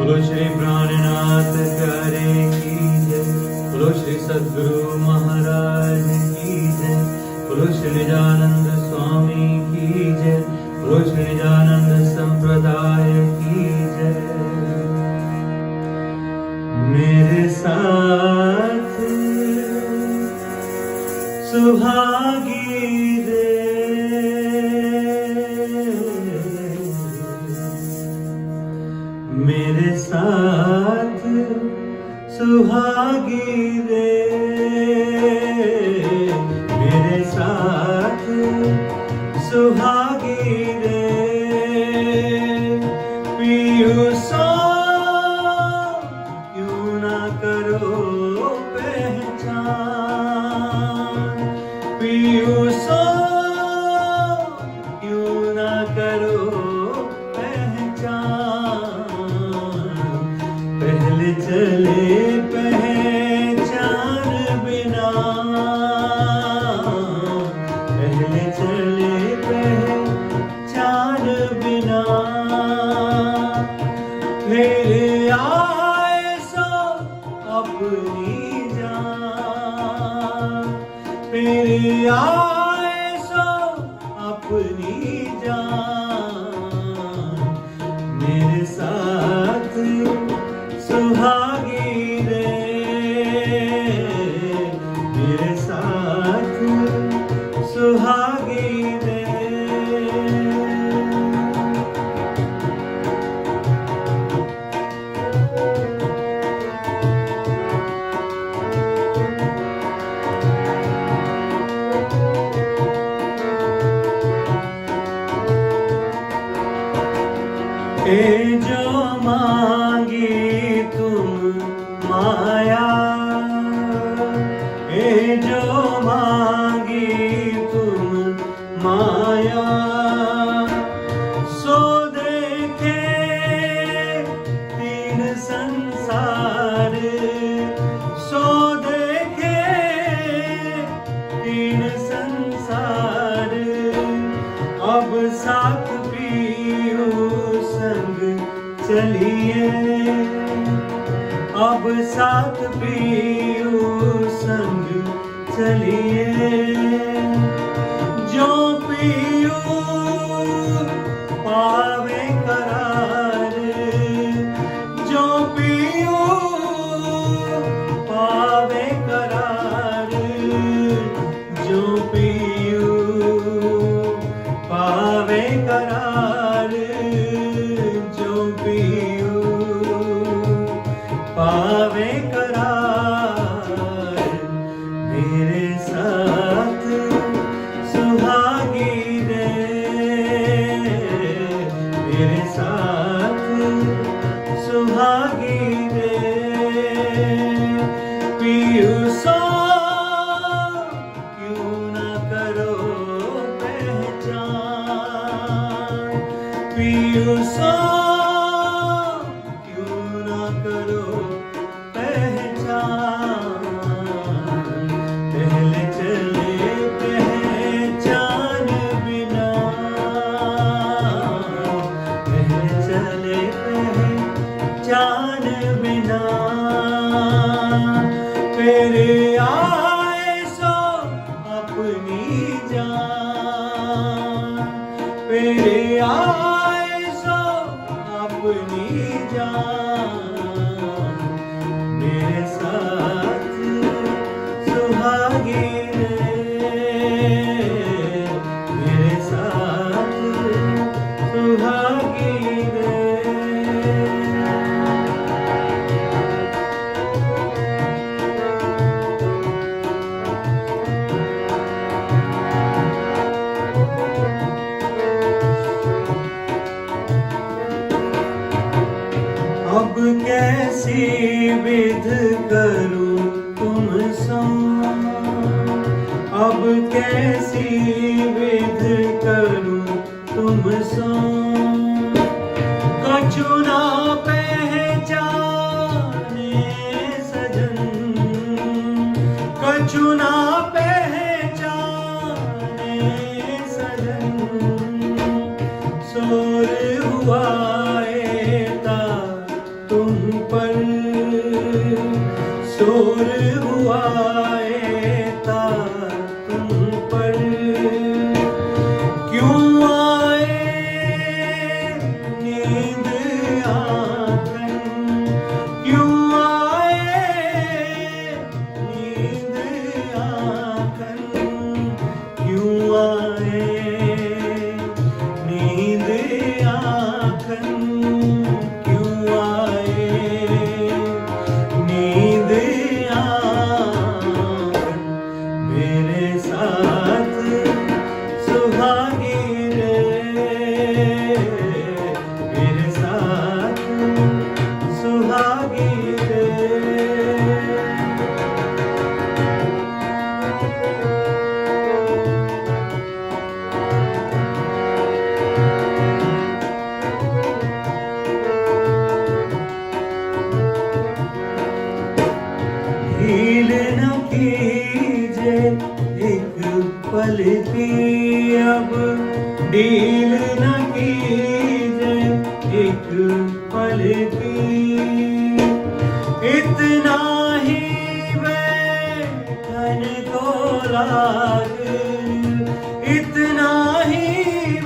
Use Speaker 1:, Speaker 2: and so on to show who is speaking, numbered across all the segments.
Speaker 1: बोलो श्री प्राणनाथ प्यारे की जय। बोलो श्री सद्गुरु महाराज की जय। बोलो श्री निजानंद स्वामी की जय। बोलो श्री निजानंद संप्रदाय की जय। मेरे साथ सुहागी दे, मेरे साथ सुहागी रे, मेरे साथ सुहागी रे। पीयूषो क्यों ना करो पहचान, पीयूषो क्यों ना करो पहले चले पहचान बिना, पहले चले पहचान बिना। फिर आए सो अपनी जान, फिर आए सो अपनी जान। मेरे साथ सुहागी रे, मेरे साथ सुहागी रे। ए जो मांगी तुम माया, ए जो मांगी तुम माया। सो देखे तीन संसार, सो देखे तीन संसार। अब साथ पियो संग चलिए, अब साथ पियो संग चलिए। जो पियो पावे करार, जो पियो पावे करार। जो पियो पावे करार, जो पियो पावे करार। मेरे साथ सुहागी रे, मेरे साथ सुहागी रे। पीयूषो क्यों ना करो पहचान, पीयूषो क्यों ना करो पहचान। पहले चले पहचान बिना, पहले चले पहचान बिना। फिर आए सो अपनी जान, फिर आए सो अपनी जान। मेरे साथ सुहागी रे, मेरे साथ सुहागी रे। अब कैसी विध करूं तुम सो, अब कैसी विध करूं तुम सो। कछु ना पहचाने सजन, कछु ना पहचाने सजन। शोर हुआ ता तुम दूर हुआ था तुम पर, क्यों आए नींद आकर, क्यों आए नींद आकर, क्यों आए नींद आकर, क्यों आए नींद आकर, मेरे साथ सुहागी रे, मेरे साथ सुहागी रे। ढील न कीजे एक पल की अब, ढील न कीजे एक पल की, इतना ही बैठन को लाग, इतना ही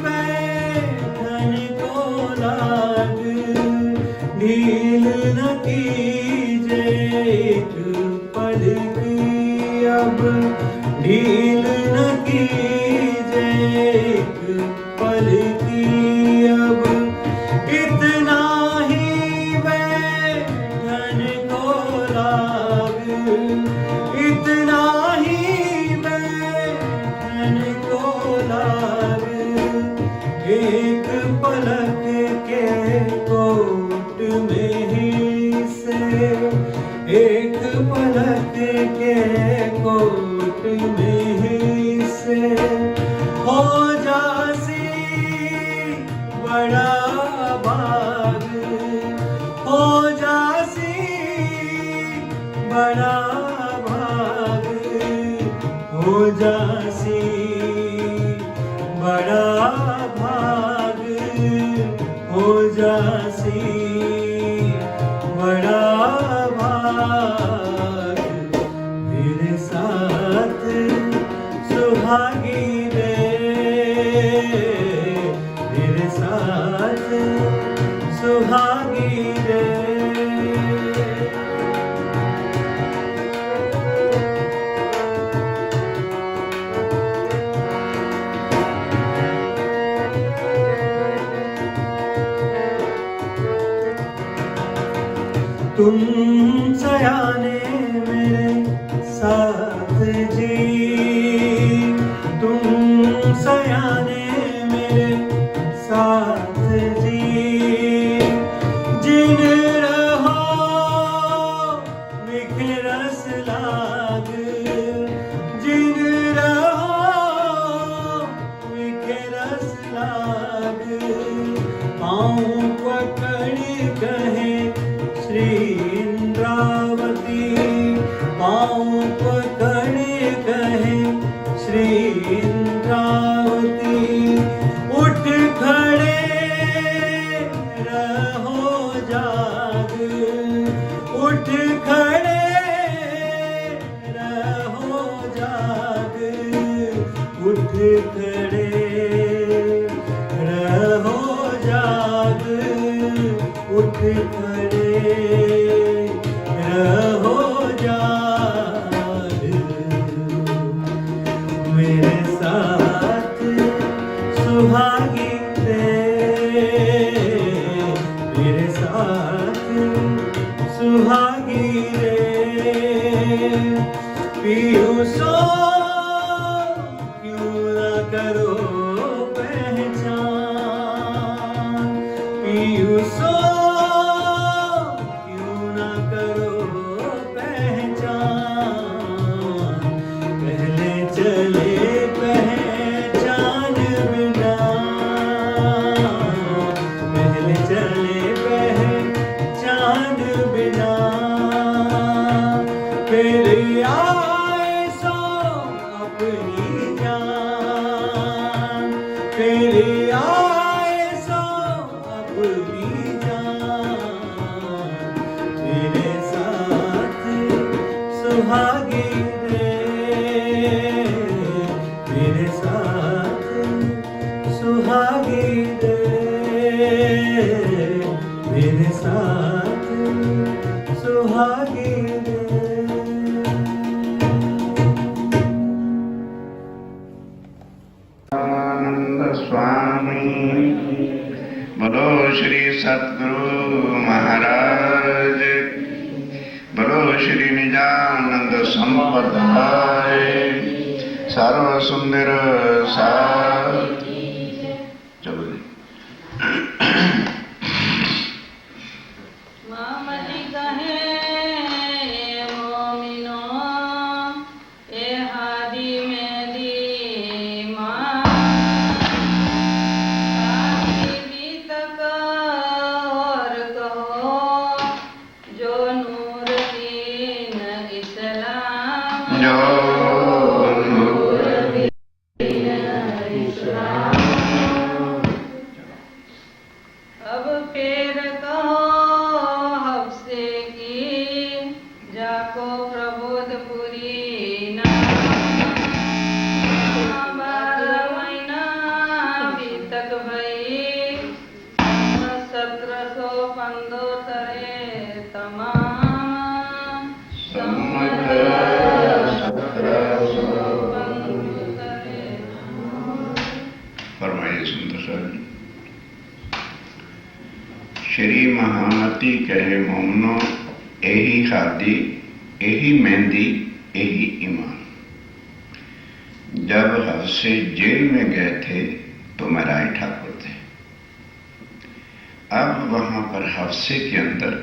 Speaker 1: बैठन को लाग, ढील न कीजे एक पल की अब, ढील न कीजे एक पल की अब, इतना ही बैठन को लाग, इतना ही बैठन को लाग, एक पलक के कोट में ही से, एक पलक के कोट में ही से, हो जासी बड़ा भाग, हो जासी बड़ा भाग, हो जासी बड़ा भाग, हो जासी बड़ा भाग, मेरे साथ सुहागी रे, मेरे साथ सुहागी रे। तुम सयाने मेरे साथ जी, तुम सयाने मेरे साथ जी, जिन रहो बिखरस लाग, जिन रहो बिखरस लाग, पाँव पकड़ कहे श्री इंद्रावती, पाँव पकड़ कहे श्री इंद्रावती, उठ खड़े रहो जाग, उठ खड़े रहो जाग, उठ खड़े रहो जाग, उठ खड़े रहो जाग, मेरे साथ सुहागी रे, मेरे साथ सुहागी रे। पीयूषो क्यों न करो पहचान, पीयूषो क्यों न करो पहचान, पहले चले पहचान बिना, पहले चले पहचान बिना, फिर आए सो अपनी जान, फिर आए सो अपनी जान, तेरे साथ
Speaker 2: स्वामी। बोलो श्री सतगुरु महाराज, बोलो श्री निजानंद संप्रदाय सर्व सुंदर साथ। चलो जी। श्री महामती कहे मोमनो, यही हादी, यही मेहंदी, यही ईमान। जब हफ्से जेल में गए थे तो महराज ठाकुर थे। अब वहां पर हफ्से के अंदर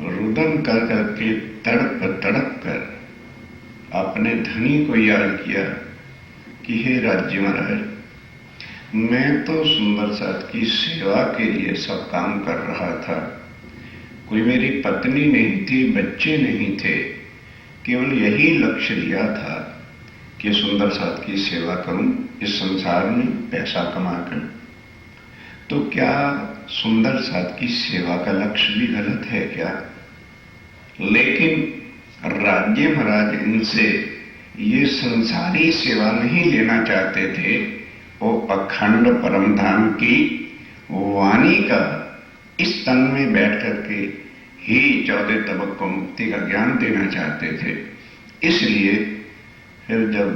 Speaker 2: रुदन कर करके तड़प कर अपने धनी को याद किया कि हे राज्य महाराज, मैं तो सुंदर साथ की सेवा के लिए सब काम कर रहा था। कोई मेरी पत्नी नहीं थी, बच्चे नहीं थे, केवल यही लक्ष्य लिया था कि सुंदर साथ की सेवा करूं इस संसार में पैसा कमाकर। तो क्या सुंदर साथ की सेवा का लक्ष्य भी गलत है क्या? लेकिन राज्य महाराज इनसे ये संसारी सेवा नहीं लेना चाहते थे, वो अखंड परमधाम की वाणी का इस तन में बैठ करके ही 14 तबक को मुक्ति का ज्ञान देना चाहते थे। इसलिए फिर जब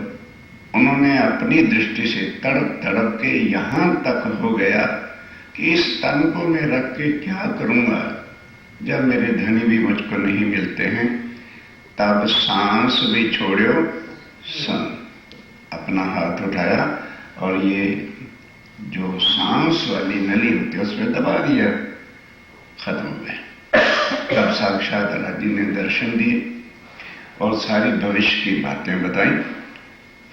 Speaker 2: उन्होंने अपनी दृष्टि से तड़प के यहां तक हो गया कि इस तन को मैं रख के क्या करूंगा, जब मेरे धनी भी मुझको नहीं मिलते हैं, तब सांस भी छोड़ो सन। अपना हाथ उठाया और ये जो सांस वाली नली होती है उसमें दबा दिया, खत्म हो गए। तब साक्षात राजी ने दर्शन दिए और सारी भविष्य की बातें बताई।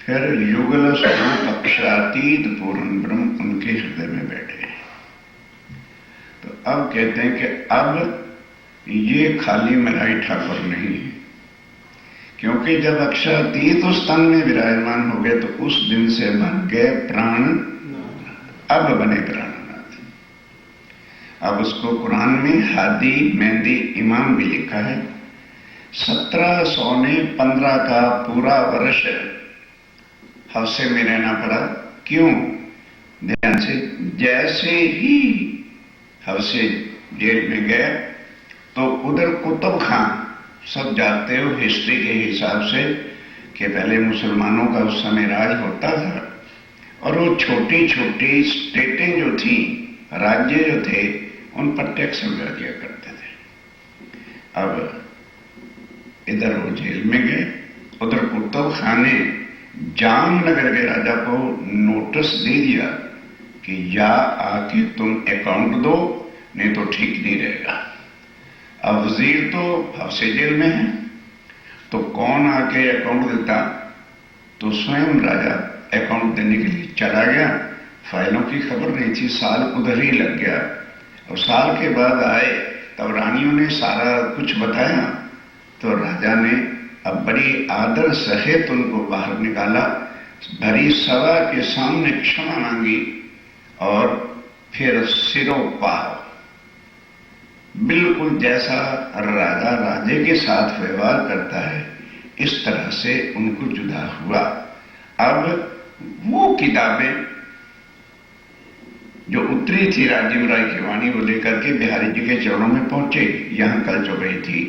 Speaker 2: फिर युगल स्वरूप अक्षरातीत पूर्ण ब्रह्म उनके हृदय में बैठे। तो अब कहते हैं कि अब ये खाली महराज ठाकुर नहीं है, क्योंकि जब अक्षरातीत उस तन में विराजमान हो गए तो उस दिन से बन गए प्राण, अब बने प्राणनाथ। अब उसको कुरान में हादी, मेहंदी, इमाम भी लिखा है। 1715 का पूरा वर्ष हफ्से में रहना पड़ा। क्यों? ध्यान से, जैसे ही हफ्से जेल में गए तो उधर कुतुब खान, सब जानते हो हिस्ट्री के हिसाब से कि पहले मुसलमानों का उस समय राज होता था और वो छोटी छोटी स्टेटें जो थी, राज्य जो थे, उन पर टैक्स लगा दिया करते थे। अब इधर वो जेल में गए, उधर कुतुब खान ने जामनगर के राजा को नोटिस दे दिया कि या आके तुम अकाउंट दो, नहीं तो ठीक नहीं रहेगा। अब वजीर तो हफ्से जेल में है, तो कौन आके अकाउंट देता? तो स्वयं राजा अकाउंट देने के लिए चला गया। फाइलों की खबर नहीं थी, साल उधर ही लग गया। और साल के बाद आए तब रानियों ने सारा कुछ बताया, तो राजा ने अब बड़ी आदर सहित उनको बाहर निकाला, भरी सभा के सामने क्षमा मांगी और फिर सिरोपाव, बिल्कुल जैसा राजा राजे के साथ व्यवहार करता है इस तरह से उनको जुदा हुआ। अब वो किताबें जो उतरी थी राज्य महाराज की वाणी को लेकर के बिहारी जी के चरणों में पहुंचे, यहां कल जो गई थी।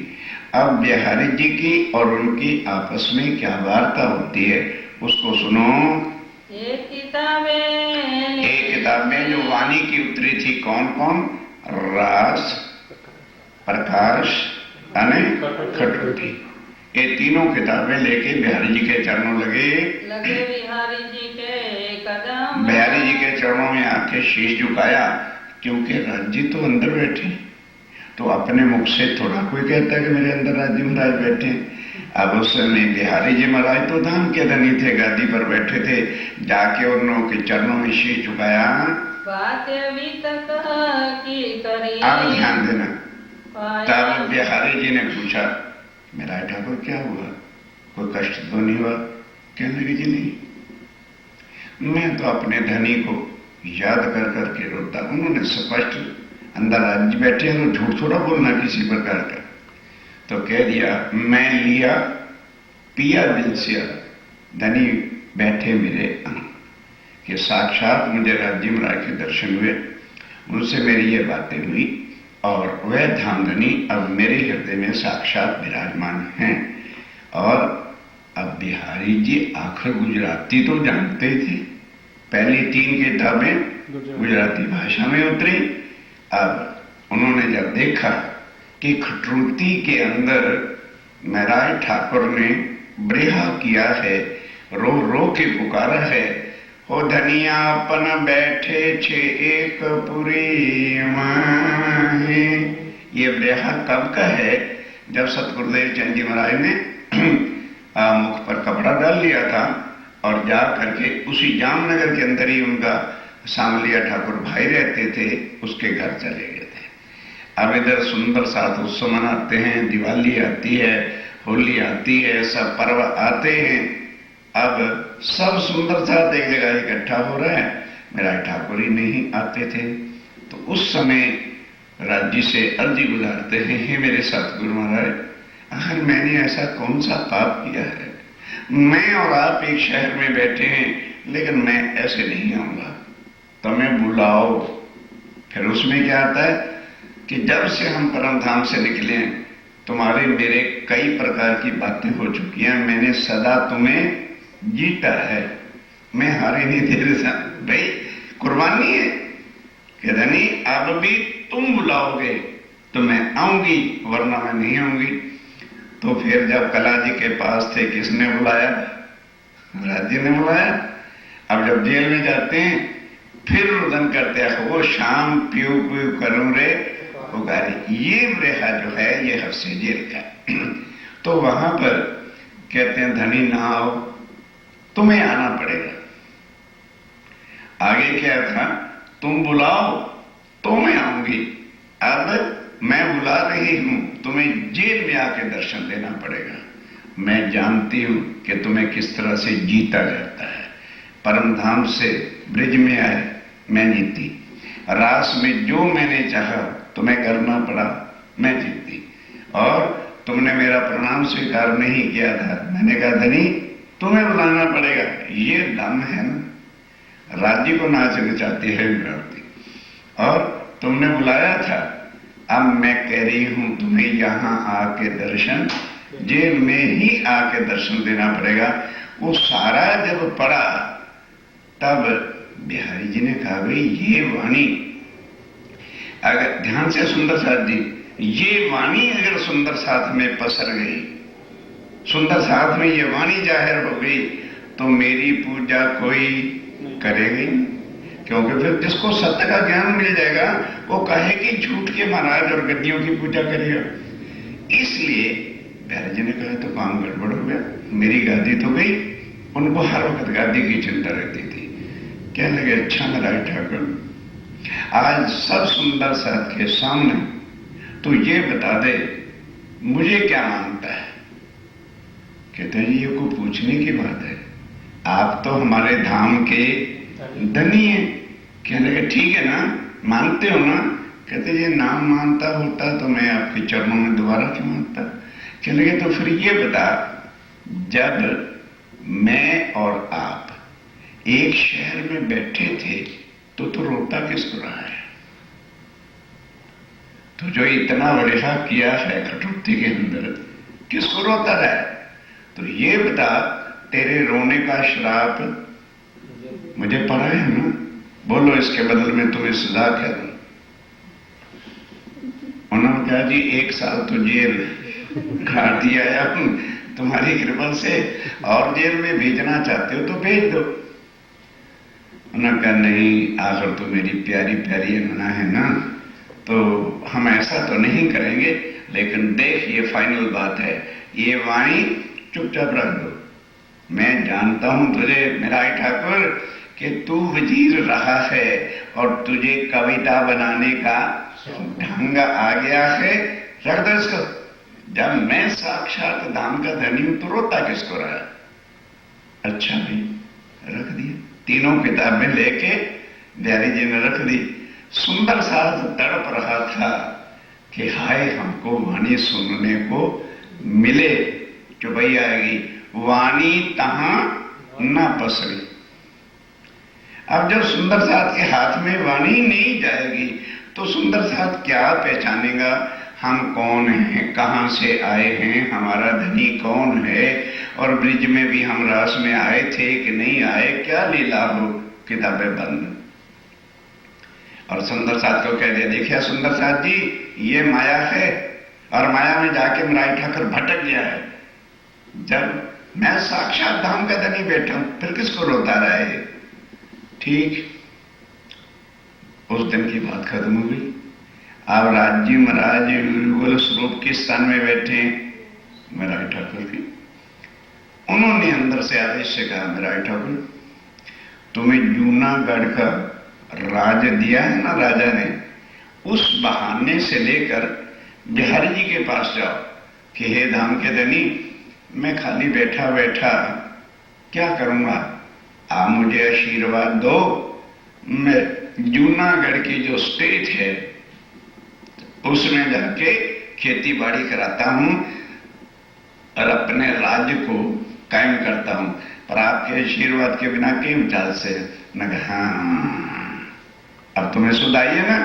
Speaker 2: अब बिहारी जी की और उनकी आपस में क्या वार्ता होती है उसको सुनो।
Speaker 3: एक
Speaker 2: किताब में जो वाणी की उतरी थी, कौन कौन? रास, प्रकाश अने कटौती। ये तीनों किताबें लेके बिहारी जी के चरणों लगे
Speaker 3: बिहारी जी के कदम।
Speaker 2: बिहारी जी के चरणों में आके शीश झुकाया, क्योंकि राज्य तो अंदर बैठे, तो अपने मुख से थोड़ा कोई कहता है कि मेरे अंदर राज्य महाराज बैठे। अब उस समय बिहारी जी महाराज तो धाम के धनी थे, गादी पर बैठे थे, जाके उन के चरणों में शीश झुकाया।
Speaker 3: बात अभी तक की करी।
Speaker 2: अब ध्यान देना, तब बिहारी जी ने पूछा, मेरा ठाकुर क्या हुआ, कोई कष्ट तो नहीं हुआ? कहने लगे, जी नहीं, मैं तो अपने धनी को याद कर करके रोता। उन्होंने स्पष्ट अंदर आज बैठे हैं, तो झूठ थोड़ा बोलना किसी प्रकार का। तो कह दिया, मैं लिया पिया दिल से, धनी बैठे मेरे अंग, कि साक्षात मुझे राज्य महाराज के दर्शन हुए, उनसे मेरी ये बातें हुई, और वह धामधनी अब मेरे हृदय में साक्षात विराजमान हैं। और अब बिहारी जी आखिर गुजराती तो जानते थे, पहली 3 किताबें गुजराती भाषा में उतरी। अब उन्होंने जब देखा कि खटरूती के अंदर महाराज ठाकुर ने ब्रेहा किया है, रो रो के पुकारा है, हो धनिया अपन बैठे छे एक पुरी माहे। ये ब्रेहा कब का है? जब सतगुरुदेव चंद जी महाराज ने मुख पर कपड़ा डाल लिया था और जा करके उसी जामनगर के अंदर ही उनका सांवलिया ठाकुर भाई रहते थे, उसके घर चले गए थे। अब इधर सुंदर साथ उत्सव मनाते हैं, दिवाली आती है, होली आती है, सब पर्व आते हैं। अब सब सुंदर साथ एक जगह इकट्ठा हो रहा है, मेरा ठाकुर ही नहीं आते थे। तो उस समय राज्य से अर्जी गुजारते हैं, हे मेरे सतगुरु महाराज, आखिर मैंने ऐसा कौन सा पाप किया है? मैं और आप एक शहर में बैठे हैं, लेकिन मैं ऐसे नहीं आऊंगा, तुम्हें बुलाओ। फिर उसमें क्या आता है कि जब से हम परम धाम से निकले, तुम्हारे मेरे कई प्रकार की बातें हो चुकी हैं, मैंने सदा तुम्हें जीता है, मैं हारे नहीं दे रहा। भाई कुर्बानी है कि धनी अब भी तुम बुलाओगे तो मैं आऊंगी, वरना मैं नहीं आऊंगी। तो फिर जब कला जी के पास थे, किसने बुलाया? राज्य ने बुलाया। अब जब जेल में जाते हैं, फिर रुदन करते हैं, वो शाम पीऊ पीऊ करूं रे पुकारी। ये रेहा जो है ये हफ्से जेल का। तो वहां पर कहते हैं, धनी ना आओ, तुम्हें आना पड़ेगा। आगे क्या था, तुम बुलाओ तो मैं आऊंगी। अब मैं बुला रही हूं, तुम्हें जेल में आके दर्शन देना पड़ेगा। मैं जानती हूं कि तुम्हें किस तरह से जीता जाता है। परम धाम से ब्रिज में आए, मैं जीती। रास में जो मैंने चाहा तुम्हें करना पड़ा, मैं जीती। और तुमने मेरा प्रणाम स्वीकार नहीं किया था, मैंने कहा धनी तुम्हें बुलाना पड़ेगा। ये दम है ना, राज्य को नाच नचाती है विरावती। और तुमने बुलाया था, अब मैं कह रही हूं तुम्हें यहां आके दर्शन, जेल में ही आके दर्शन देना पड़ेगा। वो सारा जब पड़ा, तब बिहारी जी ने कहा, भाई ये वाणी अगर ध्यान से, सुंदर साथ जी, ये वाणी अगर सुंदर साथ में पसर गई, सुंदर साथ में ये वाणी जाहिर हो गई, तो मेरी पूजा कोई करेगा ही नहीं। क्योंकि फिर जिसको सत्य का ज्ञान मिल जाएगा, वो कहे कि झूठ के महाराज और गद्दियों की पूजा करेगा। इसलिए बिहारी जी ने कहा, तो काम गड़बड़ हो गया, मेरी गादी तो गई। उनको हर वक्त गादी की चिंता रहती थी। कहने लगे, अच्छा महाराज ठाकुर, आज सब सुंदर साथ के सामने तो ये बता दे, मुझे क्या मानता है? कहते हैं, ये कोई पूछने की बात है, आप तो हमारे धाम के धनी हैं। कहने लगे, ठीक है ना, मानते हो ना? कहते ये नाम मानता होता तो मैं आपके चरणों में दोबारा क्यों मानता? कहने लगे, तो फिर ये बता, जब मैं और आप एक शहर में बैठे थे, तो रोता किसको रहा है? तो जो इतना बढ़िया किया है कटौती के अंदर, किसको रोता रहा है? तो ये बता, तेरे रोने का श्राप मुझे पड़ा है ना, बोलो इसके बदल में तुम्हें सजा क्या दूं। उन्होंने कहा जी 1 साल तो जेल काट दिया है तुम्हारी कृपा से, और जेल में भेजना चाहते हो तो भेज दो। उन्होंने कहा नहीं, आखिर तो मेरी प्यारी प्यारी अमना है ना, तो हम ऐसा तो नहीं करेंगे, लेकिन देख ये फाइनल बात है, ये वाणी चुपचाप रख दो। मैं जानता हूं तुझे मेरा ठाकुर कि तू वजीर रहा है और तुझे कविता बनाने का ढंग आ गया है, रख दो इसको। जब मैं साक्षात धाम का धनी हूं तो रोता किसको रहा। अच्छा भाई, रख दिया। तीनों किताबें लेके बिहारी जी ने रख दी। सुंदर साथ तड़प रहा था कि हाय हमको वाणी सुनने को मिले, चुपई आएगी, वाणी तहां न पसरी। अब जब सुंदर साथ के हाथ में वाणी नहीं जाएगी तो सुंदर साथ क्या पहचानेगा हम कौन हैं, कहां से आए हैं, हमारा धनी कौन है, और ब्रिज में भी हम रास में आए थे कि नहीं आए, क्या लीला हो। किताबें बंद। और सुंदर साथ को कह दिया, देखिए सुंदर साथ जी ये माया है, और माया में जाके मेरा ठाकुर भटक गया है। जब मैं साक्षात धाम का धनी बैठा हूं फिर किसको रोता रहा है। ठीक, उस दिन की बात खत्म हो गई। अब राज्य महाराज युगल स्वरूप के स्थान में बैठे मेरा ठाकुर की। उन्होंने अंदर से आदेश से कहा, मेरा ठाकुर तुम्हें जूनागढ़ का राज दिया है ना राजा ने, उस बहाने से लेकर बिहारी जी के पास जाओ कि हे धाम के धनी, मैं खाली बैठा बैठा क्या करूंगा, आप मुझे आशीर्वाद दो। मैं जूनागढ़ की जो स्टेट है उसमें जाके खेती बाड़ी कराता हूं और अपने राज्य को कायम करता हूं, पर आपके आशीर्वाद के बिना क्यों चाल से। न कहा हाँ, अब तुम्हें सुध आई है ना,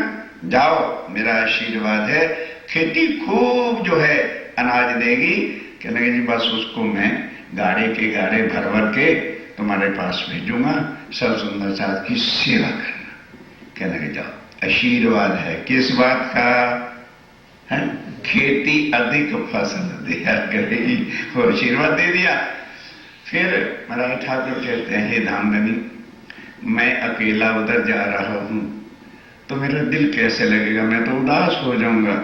Speaker 2: जाओ मेरा आशीर्वाद है, खेती खूब जो है अनाज देगी। कहने लगे जी बस उसको मैं गाड़े के गाड़े भर भर के तुम्हारे पास भेजूंगा, सब सुंदर साथ की सेवा करना। कहने लगे जाओ, आशीर्वाद है किस बात का है, खेती अधिक फसल दिया करेगी, वो आशीर्वाद दे दिया। फिर महाराज ठाकुर कहते हैं, हे धामधनी, मैं अकेला उधर जा रहा हूं तो मेरा दिल कैसे लगेगा, मैं तो उदास हो जाऊंगा।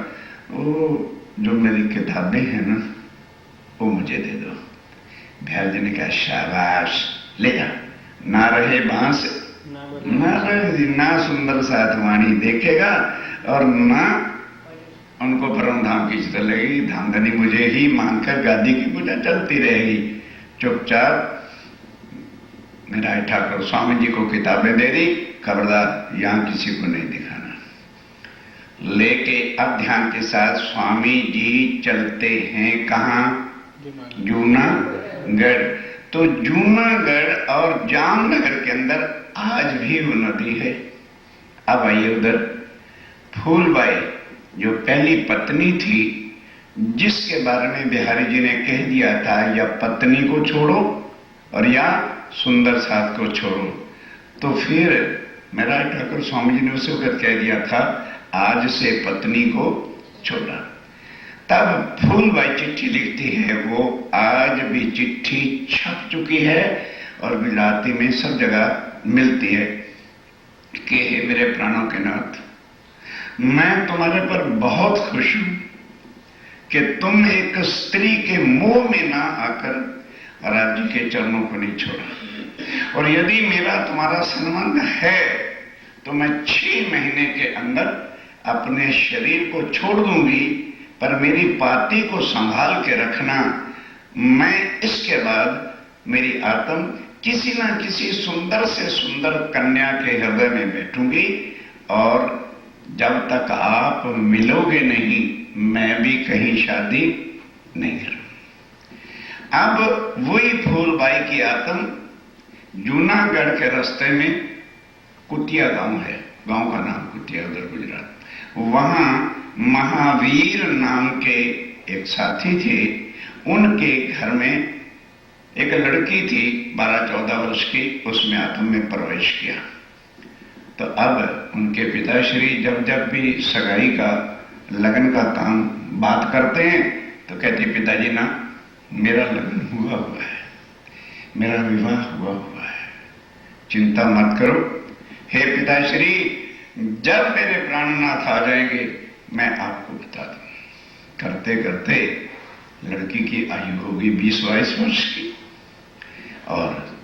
Speaker 2: वो जो मेरी किताबें हैं ना वो मुझे दे दो। बिहार जी ने कहा शाबाश, ले जा। ना रहे बांस ना रहे, ना सुंदर साथ वाणी देखेगा और ना उनको परम धाम की चिता लगेगी। धामधनी मुझे ही मानकर गादी की पूजा चलती रहेगी। चुपचाप मेरा ठाकुर स्वामी जी को किताबें दे दी, खबरदार यहां किसी को नहीं दिखाना। लेके अब ध्यान के साथ स्वामी जी चलते हैं कहां, जूनागढ़। तो जूनागढ़ और जामनगर के अंदर आज भी वो नदी है। अब आइए उधर, फूलबाई जो पहली पत्नी थी, जिसके बारे में बिहारी जी ने कह दिया था या पत्नी को छोड़ो और या सुंदर साथ को छोड़ो, तो फिर मेरा ठाकुर स्वामी जी ने उसे वक्त कह दिया था आज से पत्नी को छोड़ा। तब फूलबाई चिट्ठी लिखती है, वो आज भी चिट्ठी छप चुकी है और गुजराती में सब जगह मिलती है कि हे मेरे प्राणों के नाथ, मैं तुम्हारे पर बहुत खुश हूं कि तुम एक स्त्री के मोह में ना आकर राज्य के चरणों को नहीं छोड़ा, और यदि मेरा तुम्हारा संबंध है तो मैं 6 महीने के अंदर अपने शरीर को छोड़ दूंगी, पर मेरी पाती को संभाल के रखना। मैं इसके बाद मेरी आत्म किसी ना किसी सुंदर से सुंदर कन्या के हृदय में बैठूंगी, और जब तक आप मिलोगे नहीं मैं भी कहीं शादी नहीं करूंगी। अब वही फूलबाई की आत्म जूनागढ़ के रास्ते में कुटिया गांव है, गांव का नाम कुटिया, उधर गुजरात। वहां महावीर नाम के एक साथी थे, उनके घर में एक लड़की थी 12-14 वर्ष की, उसमें आत्म में प्रवेश किया। तो अब उनके पिताश्री जब जब भी सगाई का, लगन का काम बात करते हैं तो कहते पिताजी ना, मेरा लगन हुआ है, मेरा विवाह हुआ है, चिंता मत करो। हे पिताश्री, जब मेरे प्राणनाथ आ जाएंगे मैं आपको बता दूं। करते करते लड़की की आयु होगी 20-22 वर्ष की, और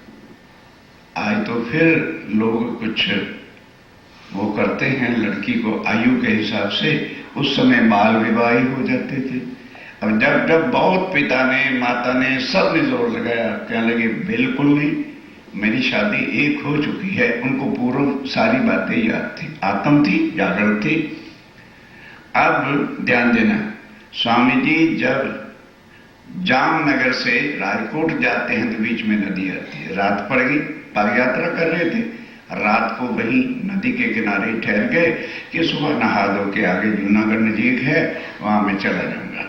Speaker 2: आज तो फिर लोग कुछ वो करते हैं लड़की को आयु के हिसाब से। उस समय बाल विवाह हो जाते थे। अब जब जब बहुत पिता ने, माता ने, सब ने जोर लगाया, कहने लगे बिल्कुल नहीं, मेरी शादी एक हो चुकी है। उनको पूर्व सारी बातें याद थी, आत्म थी, जागरण थी। अब ध्यान देना, स्वामी जी जब जामनगर से राजकोट जाते हैं तो बीच में नदी आती है। रात पड़ गई, पद यात्रा कर रहे थे, रात को वहीं नदी के किनारे ठहर गए कि सुबह नहा धो के आगे जूनागढ़ नजीक है, वहां मैं चला जाऊंगा।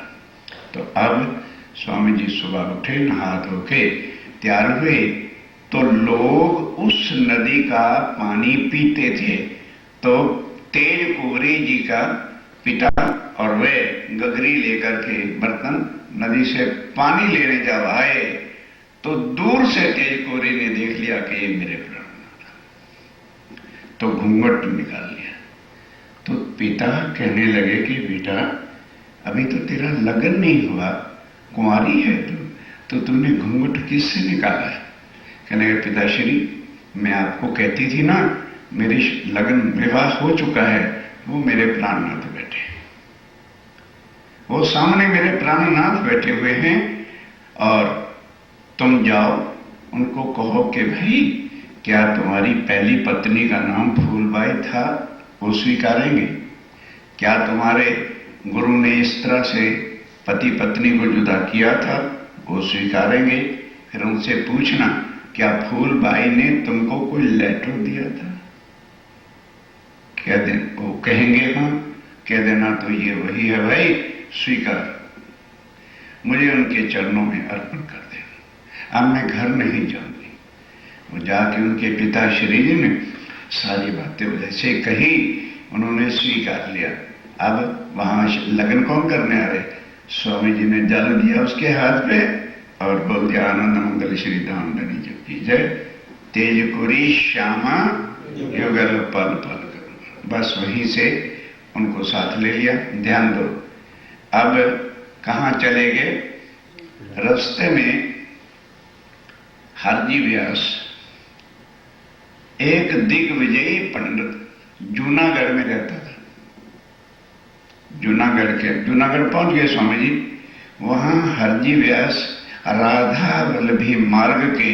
Speaker 2: तो अब स्वामी जी सुबह उठे, नहा धो के तैयार हुए, तो लोग उस नदी का पानी पीते थे। तो तेज कुंवरी जी का पिता और वे गगरी लेकर के बर्तन नदी से पानी लेने जब आए तो दूर से तेज कुंवरी ने देख लिया कि ये मेरे प्राणनाथ, तो घूंघट निकाल लिया। तो पिता कहने लगे कि बेटा अभी तो तेरा लगन नहीं हुआ, कुंवारी है तो तुमने घूंघट किससे निकाला है? कहने लगे पिताश्री, मैं आपको कहती थी ना मेरी लगन विवाह हो चुका है, वो मेरे प्राणनाथ बैठे, वो सामने मेरे प्राणनाथ बैठे हुए हैं, और तुम जाओ उनको कहो कि भाई क्या तुम्हारी पहली पत्नी का नाम फूलबाई था, वो स्वीकारेंगे? क्या तुम्हारे गुरु ने इस तरह से पति पत्नी को जुदा किया था, वो स्वीकारेंगे? फिर उनसे पूछना क्या फूलबाई ने तुमको कोई लेटर दिया था? कह दे, वो कहेंगे हाँ, कह देना तो ये वही है भाई, स्वीकार, मुझे उनके चरणों में अर्पण कर देना, अब मैं घर नहीं जाऊंगी। वो जाके उनके पिता श्री जी ने सारी बातें जैसे कही, उन्होंने स्वीकार लिया। अब वहां लगन कौन करने आ रहे? स्वामी जी ने जल दिया उसके हाथ पे और बोल दिया आनंद मंगल श्री धाम धनी जब की जय, तेज कुरी श्यामा युगल पल पल करो। बस वहीं से उनको साथ ले लिया। ध्यान दो, अब कहां चले गए? रास्ते में हरजी व्यास एक दिग्विजयी पंडित जूनागढ़ में रहता था। जूनागढ़ पहुंच गए स्वामी जी। वहां हरजी व्यास राधा वल्लभी मार्ग के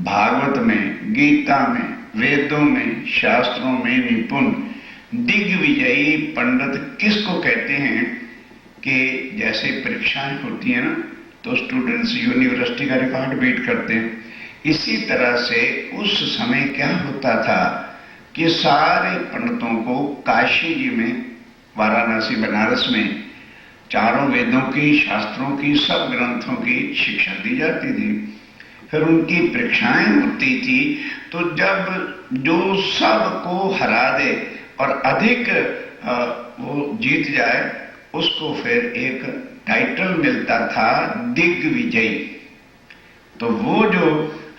Speaker 2: भागवत में, गीता में, वेदों में, शास्त्रों में निपुण दिग्विजयी पंडित किसको कहते हैं कि जैसे परीक्षाएं होती है ना तो स्टूडेंट्स यूनिवर्सिटी का रिकॉर्ड बीट करते हैं, इसी तरह से उस समय क्या होता था कि सारे पंडितों को काशी जी में, वाराणसी बनारस में चारों वेदों की, शास्त्रों की, सब ग्रंथों की शिक्षा दी जाती थी। फिर उनकी परीक्षाएं होती थी, तो जब जो सबको हरा दे और अधिक वो जीत जाए, उसको फिर एक टाइटल मिलता था दिग्विजयी। तो वो जो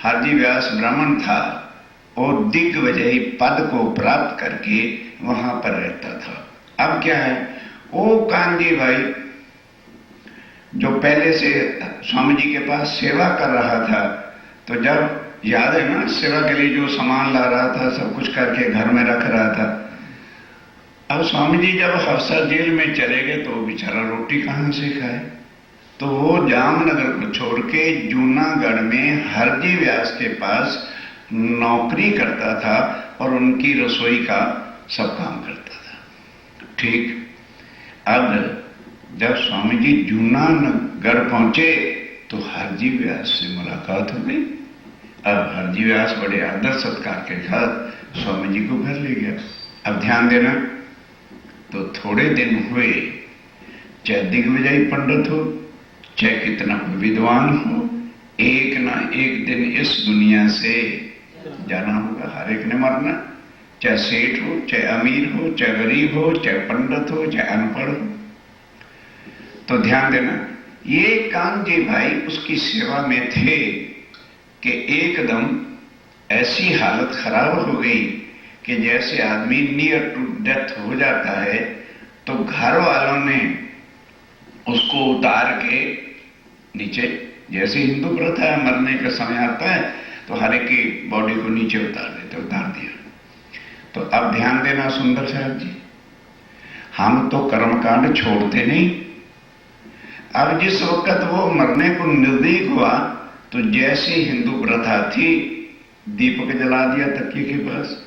Speaker 2: हरजी व्यास ब्राह्मण था, वो दिग्विजयी पद को प्राप्त करके वहां पर रहता था। अब क्या है, वो कांजी भाई जो पहले से स्वामी जी के पास सेवा कर रहा था, तो जब याद है ना, सेवा के लिए जो सामान ला रहा था, सब कुछ करके घर में रख रहा था। अब स्वामी जी जब हफ्सर जेल में चले गए तो बेचारा रोटी कहां से खाए, तो वो जामनगर को छोड़ के जूनागढ़ में हरजी व्यास के पास नौकरी करता था और उनकी रसोई का सब काम करता था। ठीक, अब जब स्वामी जी जूनागढ़ पहुंचे तो हरजी व्यास से मुलाकात हो गई। अब हरजी व्यास बड़े आदर सत्कार के साथ स्वामी जी को घर ले गया। अब ध्यान देना, तो थोड़े दिन हुए, चाहे दिग्विजयी पंडित हो, चाहे कितना विद्वान हो, एक ना एक दिन इस दुनिया से जाना होगा। हर एक ने मरना, चाहे सेठ हो, चाहे अमीर हो, चाहे गरीब हो, चाहे पंडित हो, चाहे अनपढ़ हो। तो ध्यान देना, ये कानजी भाई उसकी सेवा में थे कि एकदम ऐसी हालत खराब हो गई कि जैसे आदमी नियर टू डेथ हो जाता है, तो घर वालों ने उसको उतार के नीचे, जैसे हिंदू प्रथा है मरने का समय आता है तो हर एक की बॉडी को नीचे उतार देते, उतार दिया। तो अब ध्यान देना सुंदर साहब जी, हम तो कर्मकांड छोड़ते नहीं। अब जिस वक्त वो मरने को निर्दयी हुआ तो जैसे हिंदू प्रथा थी, दीपक जला दिया तकिए के पास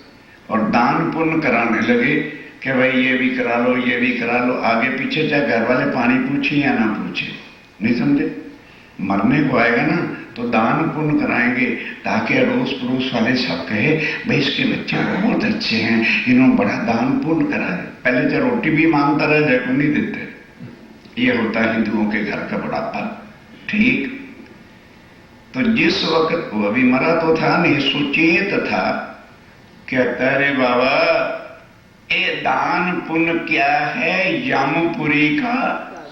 Speaker 2: और दान पुण्य कराने लगे कि भाई ये भी करा लो, ये भी करा लो। आगे पीछे चाहे घर वाले पानी पूछे या ना पूछे, नहीं समझे, मरने को आएगा ना तो दान पुण्य कराएंगे ताकि अड़ोस पड़ोस वाले सब कहे भाई इसके बच्चे बहुत अच्छे हैं, इन्होंने बड़ा दान पुण्य करा है। पहले चाहे रोटी भी मांगता रहे, जय को नहीं देते। ये होता है हिंदुओं के घर का बड़ापा। ठीक, तो जिस वक्त वो अभी मरा तो था नहीं, सुचेत था, कहता रे बाबा ये दान पुण्य क्या है, यमपुरी का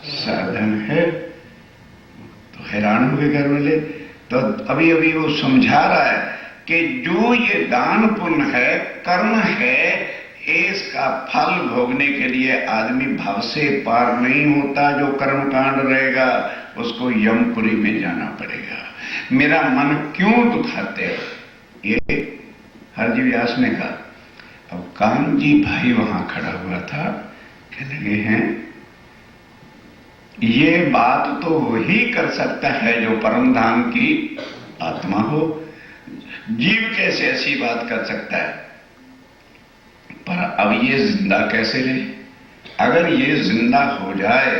Speaker 2: साधन है। तो हैरान हो गए घर वाले। तो अभी अभी वो समझा रहा है कि जो ये दान पुण्य है, कर्म है, इसका फल भोगने के लिए आदमी भव से पार नहीं होता। जो कर्मकांड रहेगा उसको यमपुरी में जाना पड़ेगा। मेरा मन क्यों दुखाते हो, ये हरजी व्यास ने कहा। अब कानजी भाई वहां खड़ा हुआ था, कहने लगे हैं ये बात तो वही कर सकता है जो परम धाम की आत्मा हो, जीव कैसे ऐसी बात कर सकता है। पर अब ये जिंदा कैसे रहे? अगर ये जिंदा हो जाए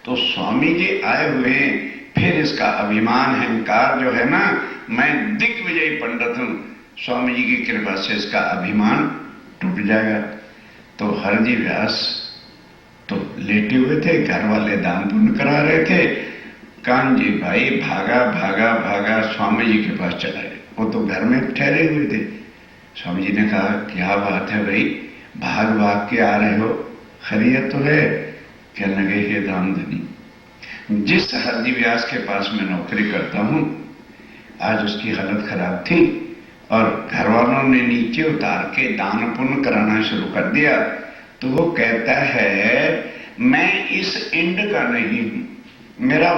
Speaker 2: तो स्वामी जी आए हुए हैं, फिर इसका अभिमान अहंकार जो है ना, मैं दिग्विजयी पंडित हूं, स्वामी जी की कृपा से इसका अभिमान टूट जाएगा। तो हरजी व्यास तो लेटे हुए थे, घर वाले दान पुण्य करा रहे थे। कानजी भाई भागा भागा भागा स्वामी जी के पास चला गया। वो तो घर में ठहरे हुए थे। स्वामी जी ने कहा क्या बात है भाई, भाग भाग के आ रहे हो, खैरियत तो है? कहने लगे हे दामधनी, जिस हरजी व्यास के पास मैं नौकरी करता हूं, आज उसकी हालत खराब थी और घर वालों ने नीचे उतार के दान पुण्य कराना शुरू कर दिया। तो वो कहता है मैं इस इंड का नहीं हूं, मेरा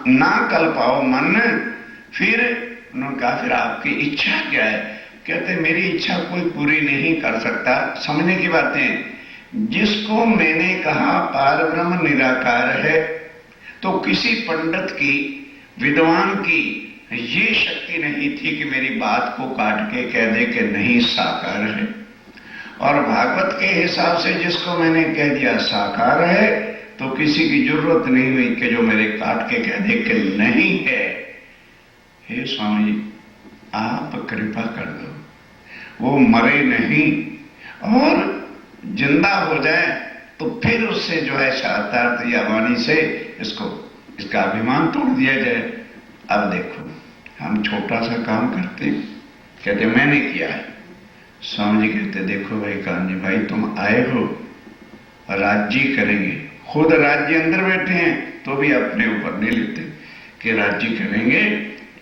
Speaker 2: ना कल पाओ मन। फिर उन्होंने कहा फिर आपकी इच्छा क्या है? कहते मेरी इच्छा कोई पूरी नहीं कर सकता। समझने की बातें, जिसको मैंने कहा पार ब्रह्म निराकार है, तो किसी पंडित की, विद्वान की ये शक्ति नहीं थी कि मेरी बात को काट के कह दे कि नहीं साकार है। और भागवत के हिसाब से जिसको मैंने कह दिया साकार है, तो किसी की जरूरत नहीं हुई कि जो मेरे काट के कह दे कि नहीं है। हे स्वामी जी आप कृपा कर दो, वो मरे नहीं और जिंदा हो जाए तो फिर उससे जो है शास्त्रार्थ या वाणी से इसका अभिमान तोड़ दिया जाए। अब देखो हम छोटा सा काम करते, कहते मैंने किया है। स्वामी जी कहते देखो भाई कान्जी भाई, तुम आए हो राज्य करेंगे, खुद राज्य अंदर बैठे हैं तो भी अपने ऊपर नहीं लेते कि राज्य करेंगे,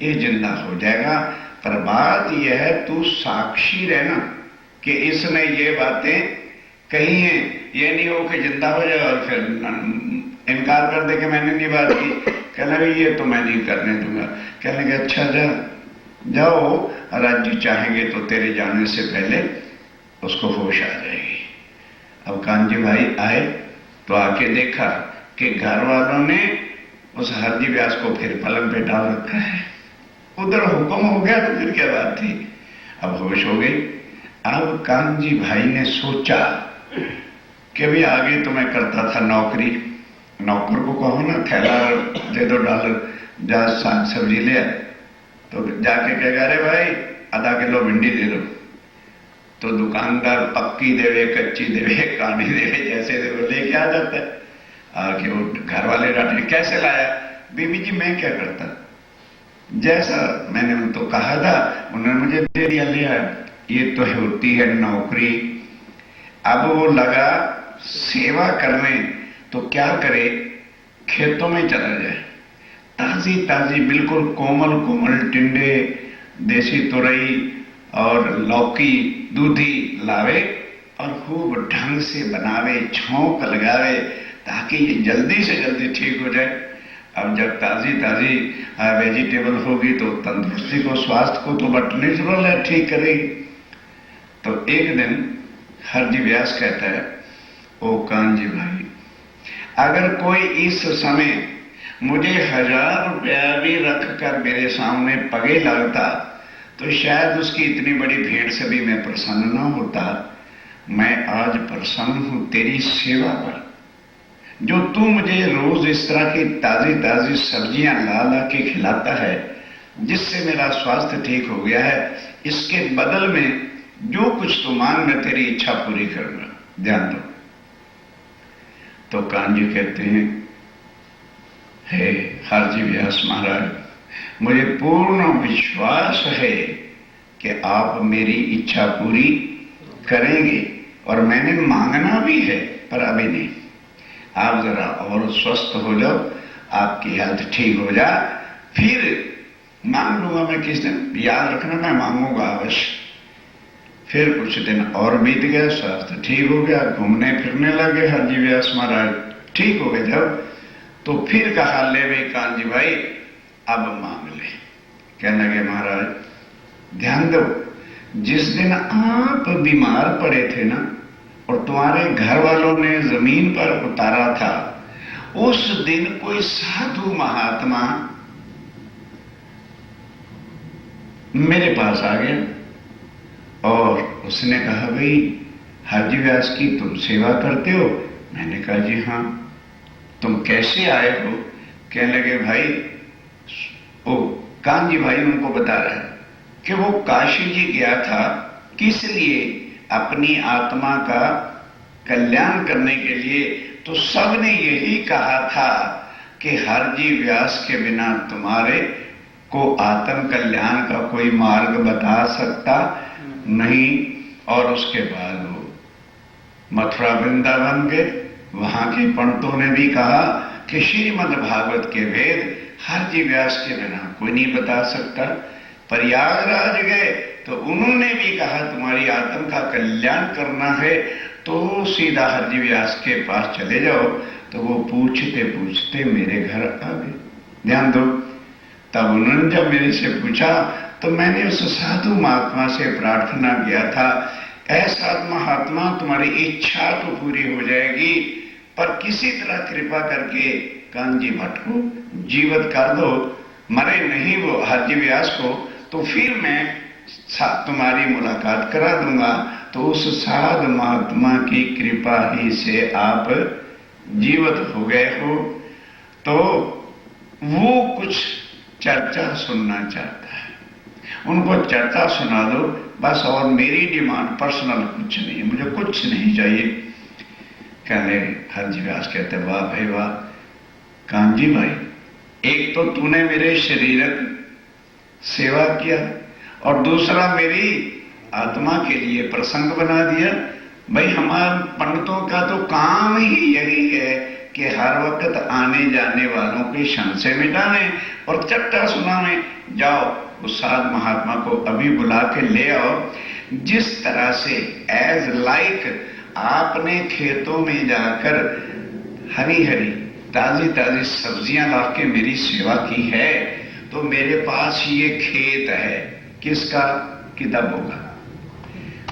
Speaker 2: ये जिंदा हो जाएगा। पर बात यह है तू साक्षी रहना कि इसने ये बातें कही हैं। ये नहीं हो कि जिंदा हो जाए और फिर इनकार कर दे कि मैंने नहीं बात की। कहने लगे ये तो मैं नहीं करने दूंगा। कहने लगे अच्छा जाओ, राज्य चाहेंगे तो तेरे जाने से पहले उसको होश आ जाएगी। अब कांजी भाई आए तो आके देखा कि घर वालों ने उस हरजी व्यास को फिर पलंग पे डाल रखा है। उधर हुक्म हो गया तो फिर क्या बात थी, अब होश हो गई। अब कांजी भाई ने सोचा कि भी आगे तो मैं करता था नौकरी, नौकर को कहो ना थैला दे दो डॉलर, जा साग सब्जी ले, तो जाके कहेगा अरे भाई आधा किलो भिंडी दे दो, तो दुकानदार पक्की देवे कच्ची देवे कानी देवे जैसे देवे लेके आ जाता है। आके वो घर वाले डांटे कैसे लाया? बीबी जी मैं क्या करता, जैसा मैंने उनको कहा था उन्होंने मुझे दे दिया, लिया। ये तो होती है नौकरी। अब वो लगा सेवा करने, तो क्या करे, खेतों में चला जाए, ताजी ताजी बिल्कुल कोमल कोमल टिंडे, देसी तुरई और लौकी दूधी लावे और खूब ढंग से बनावे, छौंक लगावे, ताकि ये जल्दी से जल्दी ठीक हो जाए। अब जब ताजी ताजी वेजिटेबल होगी तो तंदुरुस्ती को, स्वास्थ्य को तो बट नेचुरल है, ठीक करेगी। तो एक दिन हरजी व्यास कहता है, ओ कान्जी भाई, अगर कोई इस समय मुझे 1000 रुपया भी रख कर मेरे सामने पगे लगता तो शायद उसकी इतनी बड़ी भीड़ से भी मैं प्रसन्न न होता। मैं आज प्रसन्न हूं तेरी सेवा पर, जो तू मुझे रोज इस तरह की ताजी ताजी सब्जियां ला ला के खिलाता है, जिससे मेरा स्वास्थ्य ठीक हो गया है। इसके बदल में जो कुछ तू मांग, मैं तेरी इच्छा पूरी करूंगा, ध्यान दो। तो कान्जी कहते हैं, हे हरजी व्यास महाराज, मुझे पूर्ण विश्वास है कि आप मेरी इच्छा पूरी करेंगे, और मैंने मांगना भी है, पर अभी नहीं। आप जरा और स्वस्थ हो जाओ, आपकी हेल्थ ठीक हो जाए, फिर मांग लूंगा मैं किस दिन, याद रखना मैं मांगूंगा अवश्य। फिर कुछ दिन और बीत गया, स्वास्थ्य ठीक हो गया, घूमने फिरने लगे हरजी व्यास महाराज, ठीक हो गए जब, तो फिर कहा, ले भाई कान्जी भाई अब मांग ले। कहने लगे, महाराज ध्यान दो, जिस दिन आप बीमार पड़े थे ना, और तुम्हारे घर वालों ने जमीन पर उतारा था, उस दिन कोई साधु महात्मा मेरे पास आ गया और उसने कहा, भाई हरजी व्यास की तुम सेवा करते हो? मैंने कहा, जी हाँ। तुम कैसे आए हो? कहने लगे, भाई ओ कान्जी भाई उनको बता रहा है कि वो काशी जी गया था, किस लिए? अपनी आत्मा का कल्याण करने के लिए। तो सबने यही कहा था कि हरजी व्यास के बिना तुम्हारे को आत्म कल्याण का कोई मार्ग बता सकता नहीं। और उसके बाद वो मथुरा वृंदावन गए, वहां के पंडितों ने भी कहा कि श्रीमद् भागवत के वेद हरजी व्यास के बिना कोई नहीं बता सकता। प्रयागराज गए तो उन्होंने भी कहा, तुम्हारी आत्म का कल्याण करना है तो सीधा हरजी व्यास के पास चले जाओ। तो वो पूछते पूछते मेरे घर आ गए, ध्यान दो। तब उन्होंने जब मेरे से पूछा तो मैंने उस साधु महात्मा से प्रार्थना किया था, ऐसा महात्मा तुम्हारी इच्छा तो पूरी हो जाएगी, पर किसी तरह कृपा करके कान्जी भट्ट को जीवित कर दो, मरे नहीं वो हरजी व्यास को, तो फिर मैं तुम्हारी मुलाकात करा दूंगा। तो उस साधु महात्मा की कृपा ही से आप जीवित हो गए हो। तो वो कुछ चर्चा सुनना चाहता है, उनको चर्चा सुना दो बस, और मेरी डिमांड पर्सनल कुछ नहीं, मुझे कुछ नहीं चाहिए। कहने हरजी व्यास कहते, वाह भाई वाह कान्जी भाई, एक तो तूने मेरे शरीर सेवा किया और दूसरा मेरी आत्मा के लिए प्रसंग बना दिया। भाई हमारे पंडितों का तो काम ही यही है कि हर वक्त आने जाने वालों के संशय मिटाने और चट्टा सुनाने। जाओ उस साध महात्मा को अभी बुला के ले आओ। जिस तरह से एज लाइक आपने खेतों में जाकर हरी हरी ताजी ताजी सब्जियां ला के मेरी सेवा की है, तो मेरे पास ये खेत है किसका? किताबों का।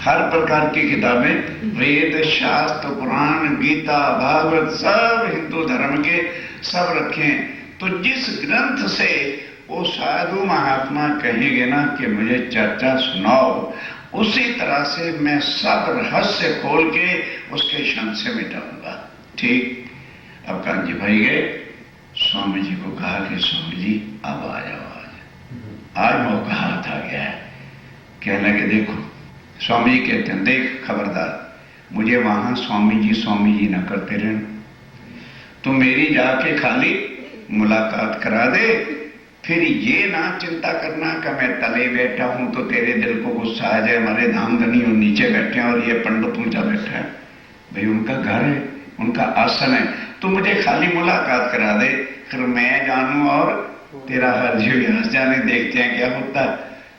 Speaker 2: हर प्रकार की किताबें, वेद शास्त्र पुराण गीता भागवत सब हिंदू धर्म के सब रखे। तो जिस ग्रंथ से वो साधु महात्मा कहेंगे ना कि मुझे चर्चा सुनाओ, उसी तरह से मैं सब रहस्य खोल के उसके संशय मिटाऊंगा। ठीक। अब कान्जी भाई गए, स्वामी जी को कहा कि स्वामी जी अब आ जाओ, आज मौका हाथ आ गया है। कहने लगे, देखो स्वामी जी कहते हैं, देख खबरदार, मुझे वहां स्वामी जी न करते रहना, तो मेरी जाके खाली मुलाकात करा दे, फिर ये ना चिंता करना कि मैं तले बैठा हूं तो तेरे दिल को गुस्सा आ जाए, हमारे धाम धनी और नीचे बैठे हैं और ये पंडित ऊंचा बैठा है। भाई उनका घर है, उनका आसन है, तो मुझे खाली मुलाकात करा दे, फिर मैं जानूं और तेरा हर जीव जाने, देखते हैं क्या होता है।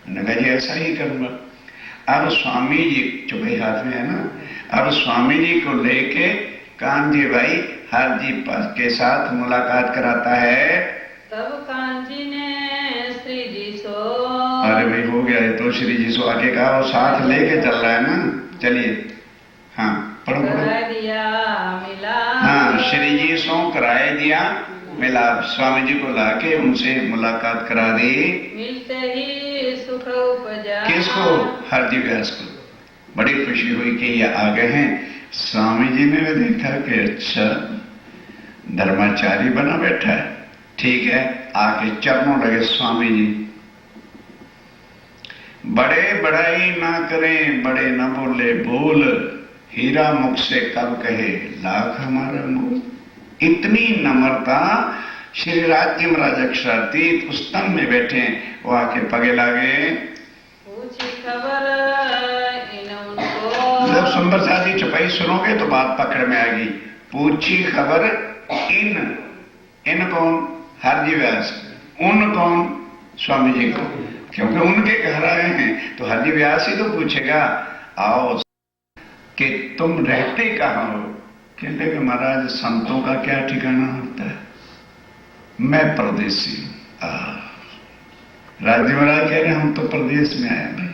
Speaker 2: मैंने कहा जी ऐसा ही करूंगा। अब स्वामी जी चुपई हाथ में है ना, अब स्वामी जी को लेके कांजी भाई हर जी के साथ मुलाकात कराता है।
Speaker 3: तब कांजी ने श्री जी सो,
Speaker 2: अरे भाई हो गया है, तो श्री जी सो आगे कहा, वो साथ लेके चल रहा है ना। चलिए हाँ पढ़ो
Speaker 3: कराए दिया मिला।
Speaker 2: हाँ श्री जी सो कराए दिया मिलाप, स्वामी जी को लाके उनसे मुलाकात करा दी।
Speaker 3: मिलते ही सुख उपजा।
Speaker 2: किसको? हरजी व्यास को। बड़ी खुशी हुई कि ये आ गए हैं। स्वामी जी ने भी देखा कि अच्छा धर्माचारी बना बैठा है, ठीक है, आके चरणों लगे स्वामी जी। बड़े बड़ाई ना करें, बड़े ना बोले बोल, हीरा मुख से कब कहे लाख हमारा मोल। इतनी नम्रता। श्री राज्य महाराज अक्षरातीत उस तन में बैठे, वो आके पगे लागे।
Speaker 3: पूछी खबर इन उनको।
Speaker 2: जब सुंदर साहब जी चौपाई सुनोगे तो बात पकड़ में आएगी। पूछी खबर इन कौन? हरजी व्यास। उन कौन? स्वामी जी को, क्योंकि उनके घर आए हैं तो हरजी व्यास ही तो पूछेगा आओ कि तुम रहते कहाँ हो। कहते कि महाराज संतों का क्या ठिकाना होता है, मैं परदेसी हूं। राज्य महाराज कह रहे हम तो प्रदेश में आए भाई,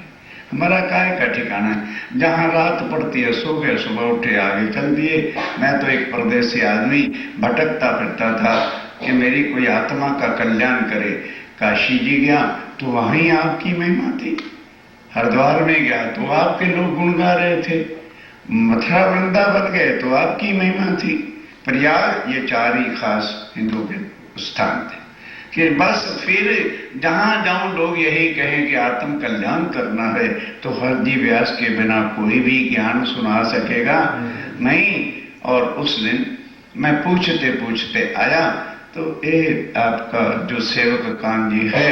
Speaker 2: हमारा काय का ठिकाना है, जहां रात पड़ती है सो गए, सुबह उठे आगे चल दिए। मैं तो एक परदेसी आदमी भटकता फिरता था कि मेरी कोई आत्मा का कल्याण करे। काशी जी गया तो वहीं आपकी महिमा थी, हरिद्वार में गया तो आपके लोग गुण गा रहे थे, मथुरा वृंदावन गए तो आपकी महिमा थी, प्रयाग, ये चार ही खास हिंदू के स्थान थे कि बस फिर जहां जाऊं लोग यही कहें कि आत्म कल्याण करना है, तो हरजी व्यास के बिना कोई भी ज्ञान सुना सकेगा नहीं। और उस दिन मैं पूछते पूछते आया तो ये आपका जो सेवक कांजी है,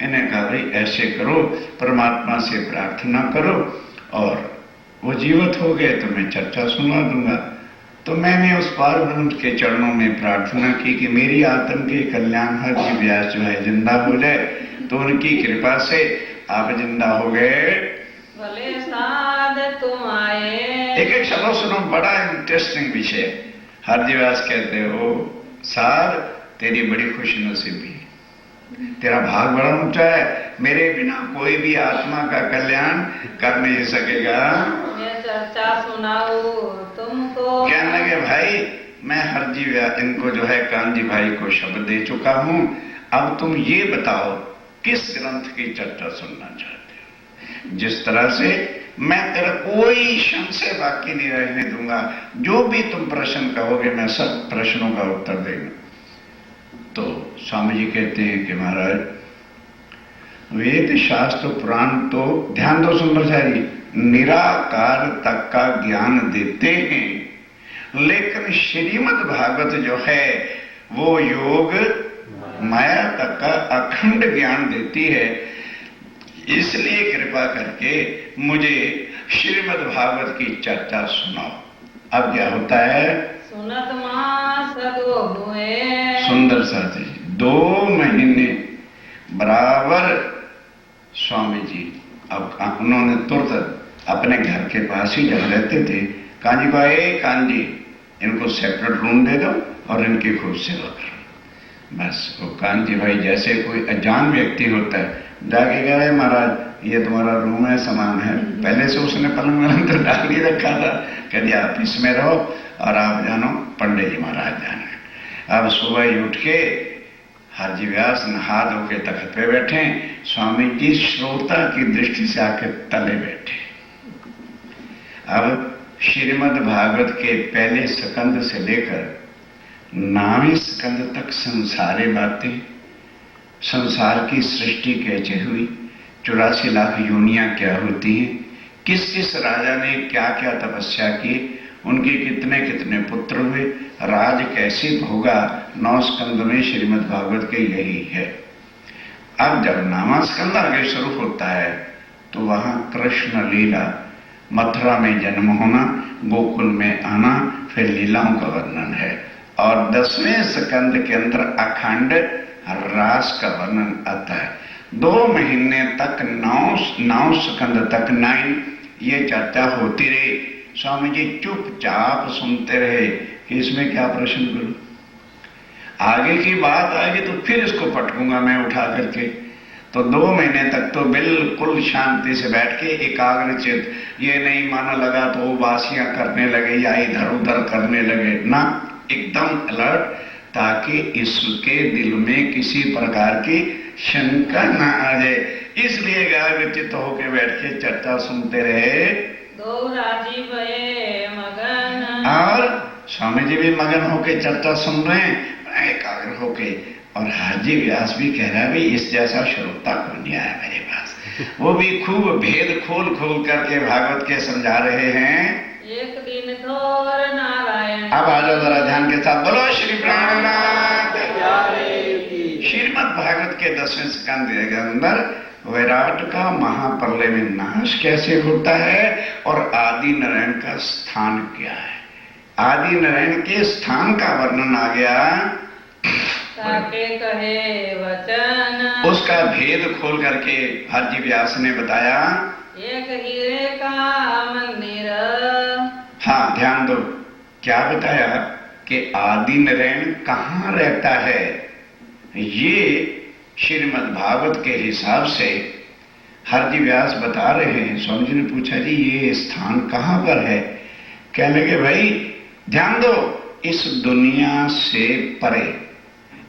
Speaker 2: इन्हें कहा भाई ऐसे करो, परमात्मा से प्रार्थना करो, और वो जीवित हो गए तो मैं चर्चा सुना दूंगा। तो मैंने उस पार ब्रह्म के चरणों में प्रार्थना की कि मेरी आत्म के कल्याण हरजी व्यास जो है जिंदा हो जाए, तो उनकी कृपा से आप जिंदा हो गए।
Speaker 3: भले साध तुम आए।
Speaker 2: एक एक शब्द सुनो, बड़ा इंटरेस्टिंग विषय। हरजी व्यास कहते हो साध तेरी बड़ी खुशनसीबी, तेरा भाग बड़ा ऊंचा है, मेरे बिना कोई भी आत्मा का कल्याण कर नहीं सकेगा।
Speaker 3: मैं चर्चा सुनाऊं तुमको।
Speaker 2: कहने लगे भाई मैं हरजी व्यास इनको जो है कांजी भाई को शब्द दे चुका हूं, अब तुम ये बताओ किस ग्रंथ की चर्चा सुनना चाहते हो। जिस तरह से मैं तेरा कोई संशय बाकी नहीं रहने दूंगा, जो भी तुम प्रश्न कहोगे मैं सब प्रश्नों का उत्तर देगा। तो स्वामी जी कहते हैं कि महाराज वेद शास्त्र पुराण तो ध्यान दो सुंदरचारी निराकार तक का ज्ञान देते हैं, लेकिन श्रीमद् भागवत जो है वो योग माया तक का अखंड ज्ञान देती है। इसलिए कृपा करके मुझे श्रीमद् भागवत की चर्चा सुनाओ। अब क्या होता है?
Speaker 3: सुनत मास दो हुए।
Speaker 2: सुंदर साथी 2 महीने बराबर स्वामी जी अब उन्होंने तुरंत अपने घर के पास ही जहाँ रहते थे कांजी को आए, कांजी इनको सेपरेट रूम दे दो और इनकी खूब सेवा करो। बस वो कांजी भाई जैसे कोई अजान व्यक्ति होता है जाके कह रहे महाराज ये तुम्हारा रूम है, सामान है। पहले से उसने पलंग वलंग तो डाल ही रखा था, कह दिया आप इसमें रहो और आप जानो पंडित जी महाराज जाना। अब सुबह ही उठ के हरजी व्यास नहा धो के तख्त पे बैठे, स्वामी जी श्रोता की दृष्टि से आके तले बैठे। अब श्रीमद् भागवत के पहले स्कंद से लेकर 9वें स्कंद तक संसारी बातें, संसार की सृष्टि कैसे हुई, 84 लाख योनियां क्या होती हैं, किस किस राजा ने क्या क्या तपस्या की, उनके कितने कितने पुत्र हुए, राज कैसे भोगा, 9 स्कंद में श्रीमद् भागवत के यही है। अब जब नामास्कंद आगे शुरू होता है तो वहां कृष्ण लीला, मथुरा में जन्म होना, गोकुल में आना, फिर लीलाओं का वर्णन है। और 10वें स्कंद के अंदर अखंड रास का वर्णन आता है। 2 महीने तक 9 स्कंद तक 9 ये चर्चा होती रही। स्वामी जी चुपचाप सुनते रहे कि इसमें क्या प्रश्न करूं, आगे की बात आएगी तो फिर इसको पटकूंगा मैं उठा करके। तो 2 महीने तक तो बिल्कुल शांति से बैठ के एकाग्रचित, ये नहीं माना लगा तो उबासियां करने लगे या इधर उधर करने लगे ना, एकदम अलर्ट, ताकि इसके दिल में किसी प्रकार की शंका ना आ जाए। इसलिए एकाग्रचित होके बैठ के चर्चा सुनते रहे।
Speaker 3: दो राजी भये मगन,
Speaker 2: और स्वामी जी भी मगन होके चर्चा सुन रहे हैं एकाग्र होके। और हाजी व्यास भी कह रहा है, भाई इस जैसा श्रोता कौन नहीं आया मेरे पास। वो भी खूब भेद खोल खोल करके भागवत के समझा रहे हैं।
Speaker 3: एक दिन थोर नारायण।
Speaker 2: अब आ जाओ जरा ध्यान के साथ, बोलो श्री प्राणनाथ। श्रीमद् भागवत के 10वें स्कंद के अंदर विराट का महाप्रलय में नाश कैसे होता है और आदि नारायण का स्थान क्या है। आदि नारायण के स्थान का वर्णन आ गया।
Speaker 3: ताके कहे वचन,
Speaker 2: उसका भेद खोल करके हाजी व्यास ने बताया।
Speaker 3: एक हीरे का मंदिर।
Speaker 2: हाँ, ध्यान दो, क्या बताया कि आदि नारायण कहाँ रहता है। ये श्रीमद् भागवत के हिसाब से हाजी व्यास बता रहे हैं। स्वामी जी ने पूछा, जी ये स्थान कहाँ पर है। कहने लगे, भाई ध्यान दो, इस दुनिया से परे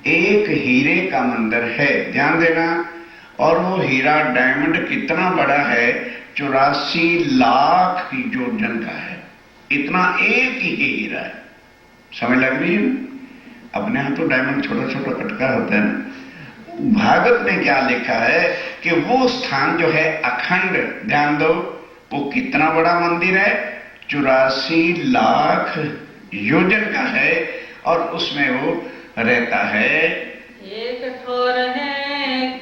Speaker 2: एक हीरे का मंदिर है, ध्यान देना। और वो हीरा डायमंड कितना बड़ा है, 84 लाख योजन का है। इतना एक ही हीरा है। समझ लग रही है। अपने यहाँ तो डायमंड छोटा छोटा कटका होता है ना। भागवत में क्या लिखा है कि वो स्थान जो है अखंड, ध्यान दो, वो कितना बड़ा मंदिर है, 84 लाख योजन का है और उसमें वो रहता है।
Speaker 3: एक ठोर है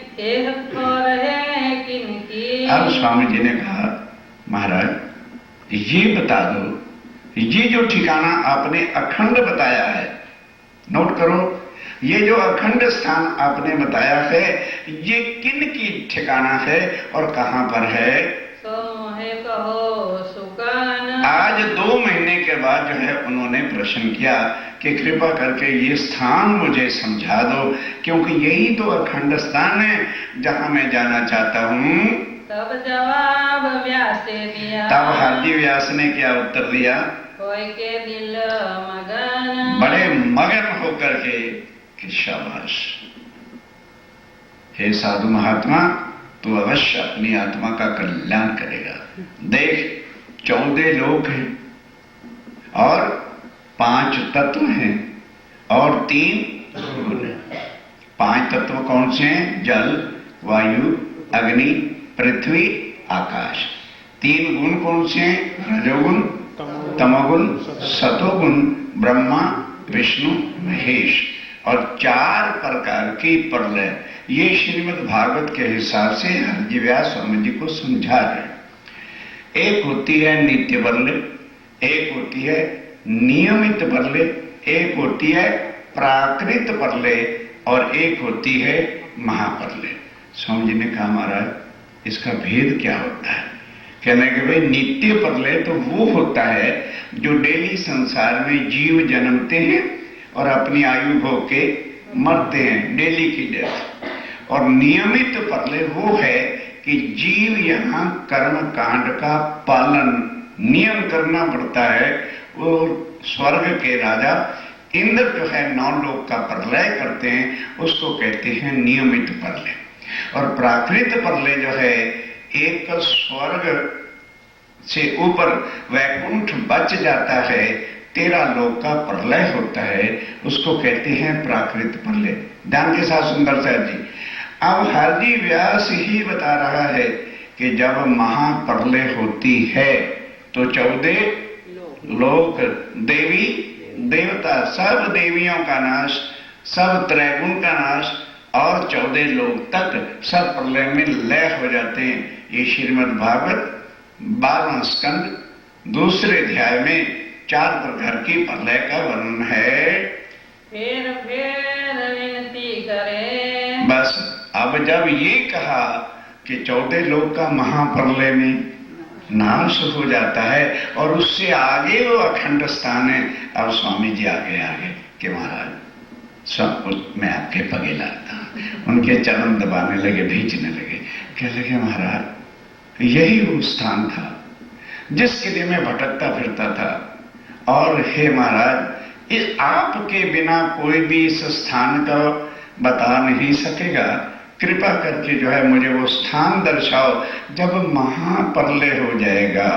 Speaker 3: किनकी।
Speaker 2: अब स्वामी जी ने कहा, महाराज ये बता दो, ये जो ठिकाना आपने अखंड बताया है, नोट करो, ये जो अखंड स्थान आपने बताया है ये किन की ठिकाना है और कहां पर है।
Speaker 3: तो मोहे कहो सुकन।
Speaker 2: आज 2 महीने के बाद जो है उन्होंने प्रश्न किया कि कृपा करके ये स्थान मुझे समझा दो, क्योंकि यही तो अखंड स्थान है जहां मैं जाना चाहता हूं।
Speaker 3: तब जवाब व्यास ने दिया।
Speaker 2: तब हाजी व्यास ने क्या उत्तर दिया,
Speaker 3: होय के दिल मगन।
Speaker 2: बड़े मगन होकर के कि शाबाश, हे साधु महात्मा, तू अवश्य अपनी आत्मा का कल्याण करेगा। देख 14 लोक हैं और 5 तत्व हैं और 3 गुण हैं। 5 तत्व कौन से हैं? जल, वायु, अग्नि, पृथ्वी, आकाश। 3 गुण कौन से हैं? रजोगुण, तमोगुण, सतोगुण, ब्रह्मा, विष्णु, महेश। और 4 प्रकार की प्रलय। ये श्रीमद् भागवत के हिसाब से हाजी व्यास स्वामी जी को समझा रहे। एक होती है नित्य प्रलय, एक होती है नियमित प्रलय, एक होती है प्राकृत प्रलय और एक होती है महाप्रलय। स्वामी जी ने कहा, महाराज इसका भेद क्या होता है। कहने के भाई नित्य प्रलय तो वो होता है जो डेली संसार में जीव जन्मते हैं और अपनी आयु भोग के मरते हैं, डेली की डेथ। और नियमित प्रलय वो है कि जीव यहाँ कर्म कांड का पालन नियम करना पड़ता है। वो स्वर्ग के राजा इंद्र जो है 9 लोक का प्रलय करते हैं, उसको कहते हैं नियमित प्रलय। और प्राकृत प्रलय जो है, एक स्वर्ग से ऊपर वैकुंठ बच जाता है, 13 लोक का प्रलय होता है, उसको कहते हैं प्राकृत प्रलय। ध्यान के साथ सुंदर सर जी, अब हाजी व्यास ही बता रहा है कि जब महाप्रलय होती है तो 14 लोक, देवी देवता, सब देवियों का नाश, सब त्रैगुण का नाश और 14 लोग तक सब प्रलय में लय हो जाते हैं। ये श्रीमद् भागवत 12वां स्कंद दूसरे अध्याय में 4 प्रकार की प्रलय का वर्णन है।
Speaker 3: फिर विनती करे।
Speaker 2: बस अब जब ये कहा कि 14 लोग का महाप्रलय में नाश हो जाता है और उससे आगे वो अखंड स्थान है, अब स्वामी जी आगे कि महाराज सब कुछ मैं आपके पगे लगता हूं। उनके चरण दबाने लगे, भेजने लगे, कह लगे महाराज यही वो स्थान था जिसके लिए मैं भटकता फिरता था, और हे महाराज इस आपके बिना कोई भी इस स्थान का बता नहीं सकेगा, कृपा करके जो है मुझे वो स्थान दर्शाओ। जब महाप्रलय हो जाएगा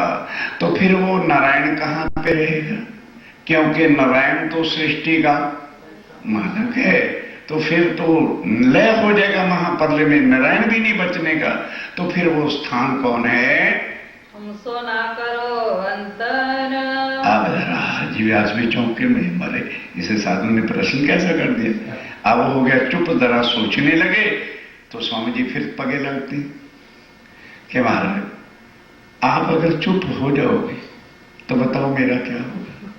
Speaker 2: तो फिर वो नारायण कहाँ पे रहेगा, क्योंकि नारायण तो सृष्टि का मालक है, तो फिर तो लय हो जाएगा महाप्रलय में, नारायण भी नहीं बचने का, तो फिर वो स्थान कौन है?
Speaker 3: हमसो ना करो अंतर।
Speaker 2: अब जरा जीव्यास भी चौंके में मरे, इसे साधु ने प्रश्न कैसा कर दिया। अब हो गया चुप, जरा सोचने लगे तो स्वामी जी फिर पगे लगते कि महाराज आप अगर चुप हो जाओगे तो बताओ मेरा क्या होगा।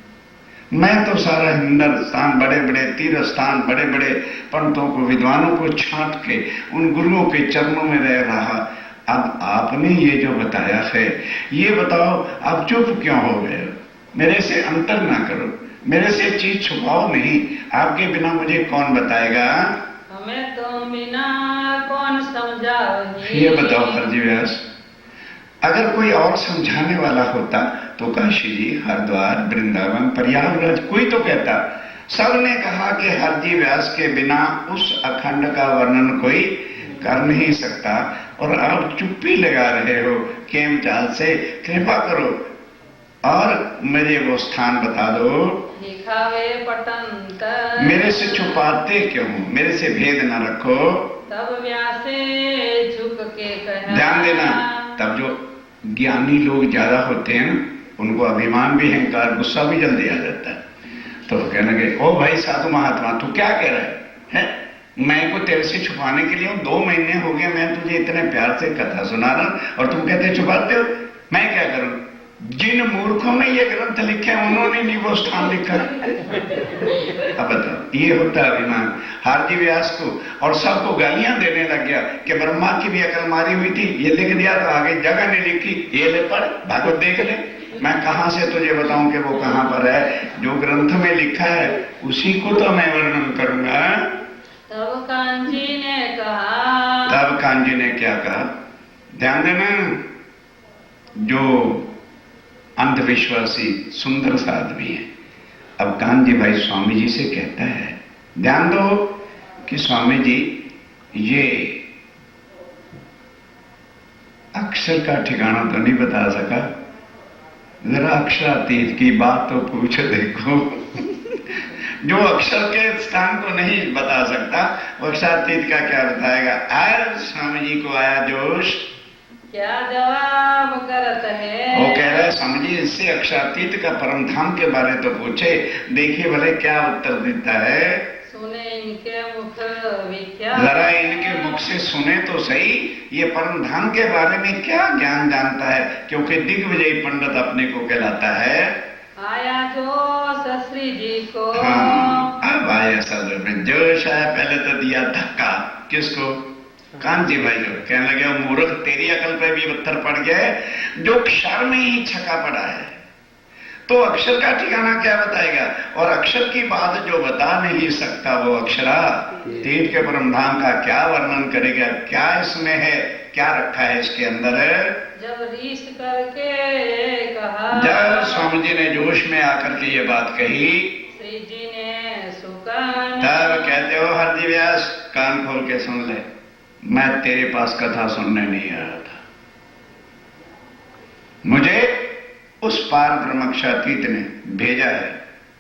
Speaker 2: मैं तो सारा हिंदुस्तान, बड़े बड़े तीर्थ स्थान, बड़े बड़े पंडितों को, विद्वानों को छांट के उन गुरुओं के चरणों में रह रहा, अब आपने ये जो बताया है, ये बताओ आप चुप क्यों हो गए? मेरे से अंतर ना करो, मेरे से चीज छुपाओ नहीं, आपके बिना मुझे कौन बताएगा?
Speaker 3: हमें तुम बिना कौन समझाओगी?
Speaker 2: ये बताओ हरजी व्यास, अगर कोई और समझाने वाला होता तो काशी जी, हरिद्वार, वृंदावन, प्रयागराज कोई तो कहता। सबने कहा कि हरजी व्यास के बिना उस अखंड का वर्णन कोई कर नहीं सकता, और आप चुप्पी लगा रहे हो केम चाल से। कृपा करो और मुझे वो स्थान बता दो।
Speaker 3: दिखावे पटंतर।
Speaker 2: मेरे से छुपाते क्यों? मेरे से भेद न रखो।
Speaker 3: तब व्यासे झुक के कहा।
Speaker 2: ध्यान देना, तब जो ज्ञानी लोग ज्यादा होते हैं उनको अभिमान भी, अहंकार, गुस्सा भी जल्दी आ जाता है। तो कहने लगे, ओ भाई साधु महात्मा, तू क्या कह रहा है? मैं को तेरे से छुपाने के लिए 2 महीने हो गए, मैं तुझे इतने प्यार से कथा सुना रहा और तुम कहते छुपाते हो। मैं क्या करूं? जिन मूर्खों ने ये ग्रंथ लिखे उन्होंने नहीं वो स्थान लिखा। अब बताओ, ये होता है अभिमान। हारजी व्यास को और सबको गालियां देने लग गया कि ब्रह्मा की भी अकल मारी हुई थी, ये लिख दिया तो आगे जगह नहीं लिखी, ये ले पढ़, भागवत देख ले। मैं कहां से तुझे बताऊं कि वो कहां पर है? जो ग्रंथ में लिखा है उसी को तो मैं वर्णन करूंगा।
Speaker 3: तब कांजी ने कहा।
Speaker 2: तब कांजी ने क्या कहा? ध्यान देना, जो अंधविश्वासी सुंदर सा आदमी है, अब कांजी भाई स्वामी जी से कहता है, ध्यान दो कि स्वामी जी ये अक्षर का ठिकाना तो नहीं बता सका, जरा अक्षरातीत की बात तो पूछ देखो। जो अक्षर के स्थान को नहीं बता सकता वो अक्षरातीत का क्या बताएगा? आया स्वामी जी को आया जोश,
Speaker 3: क्या जवाब करत है?
Speaker 2: वो कह रहा है स्वामी जी इससे अक्षरातीत का परम धाम के बारे तो पूछे, देखिए भले क्या उत्तर देता है।
Speaker 3: सुने इनके मुख विख्यात।
Speaker 2: जरा इनके मुख से सुने तो सही, ये परम धाम के बारे में क्या ज्ञान जानता है, क्योंकि दिग्विजयी पंडित अपने को कहलाता है।
Speaker 3: आया जो ससुरी जी को।
Speaker 2: हाँ, अब आया ससुर में जोश आया। पहले तो दिया धक्का, किसको? कांजी भाई को। कहने लगे, मूर्ख, तेरी अकल पे भी पत्थर पड़ गया है, जो क्षर में ही छका पड़ा है तो अक्षर का ठिकाना क्या बताएगा? और अक्षर की बात जो बता नहीं सकता वो अक्षरातीत के परम धाम का क्या वर्णन करेगा? क्या इसमें है, क्या रखा है इसके अंदर?
Speaker 3: जब रीस करके कहा।
Speaker 2: जब स्वामी जी ने जोश में आकर के ये बात कही,
Speaker 3: श्री जी ने सुकान।
Speaker 2: तब कहते हो हरजी व्यास, कान खोल के सुन ले, मैं तेरे पास कथा सुनने नहीं आया था, मुझे उस पार ब्रह्मक्षातीत ने भेजा है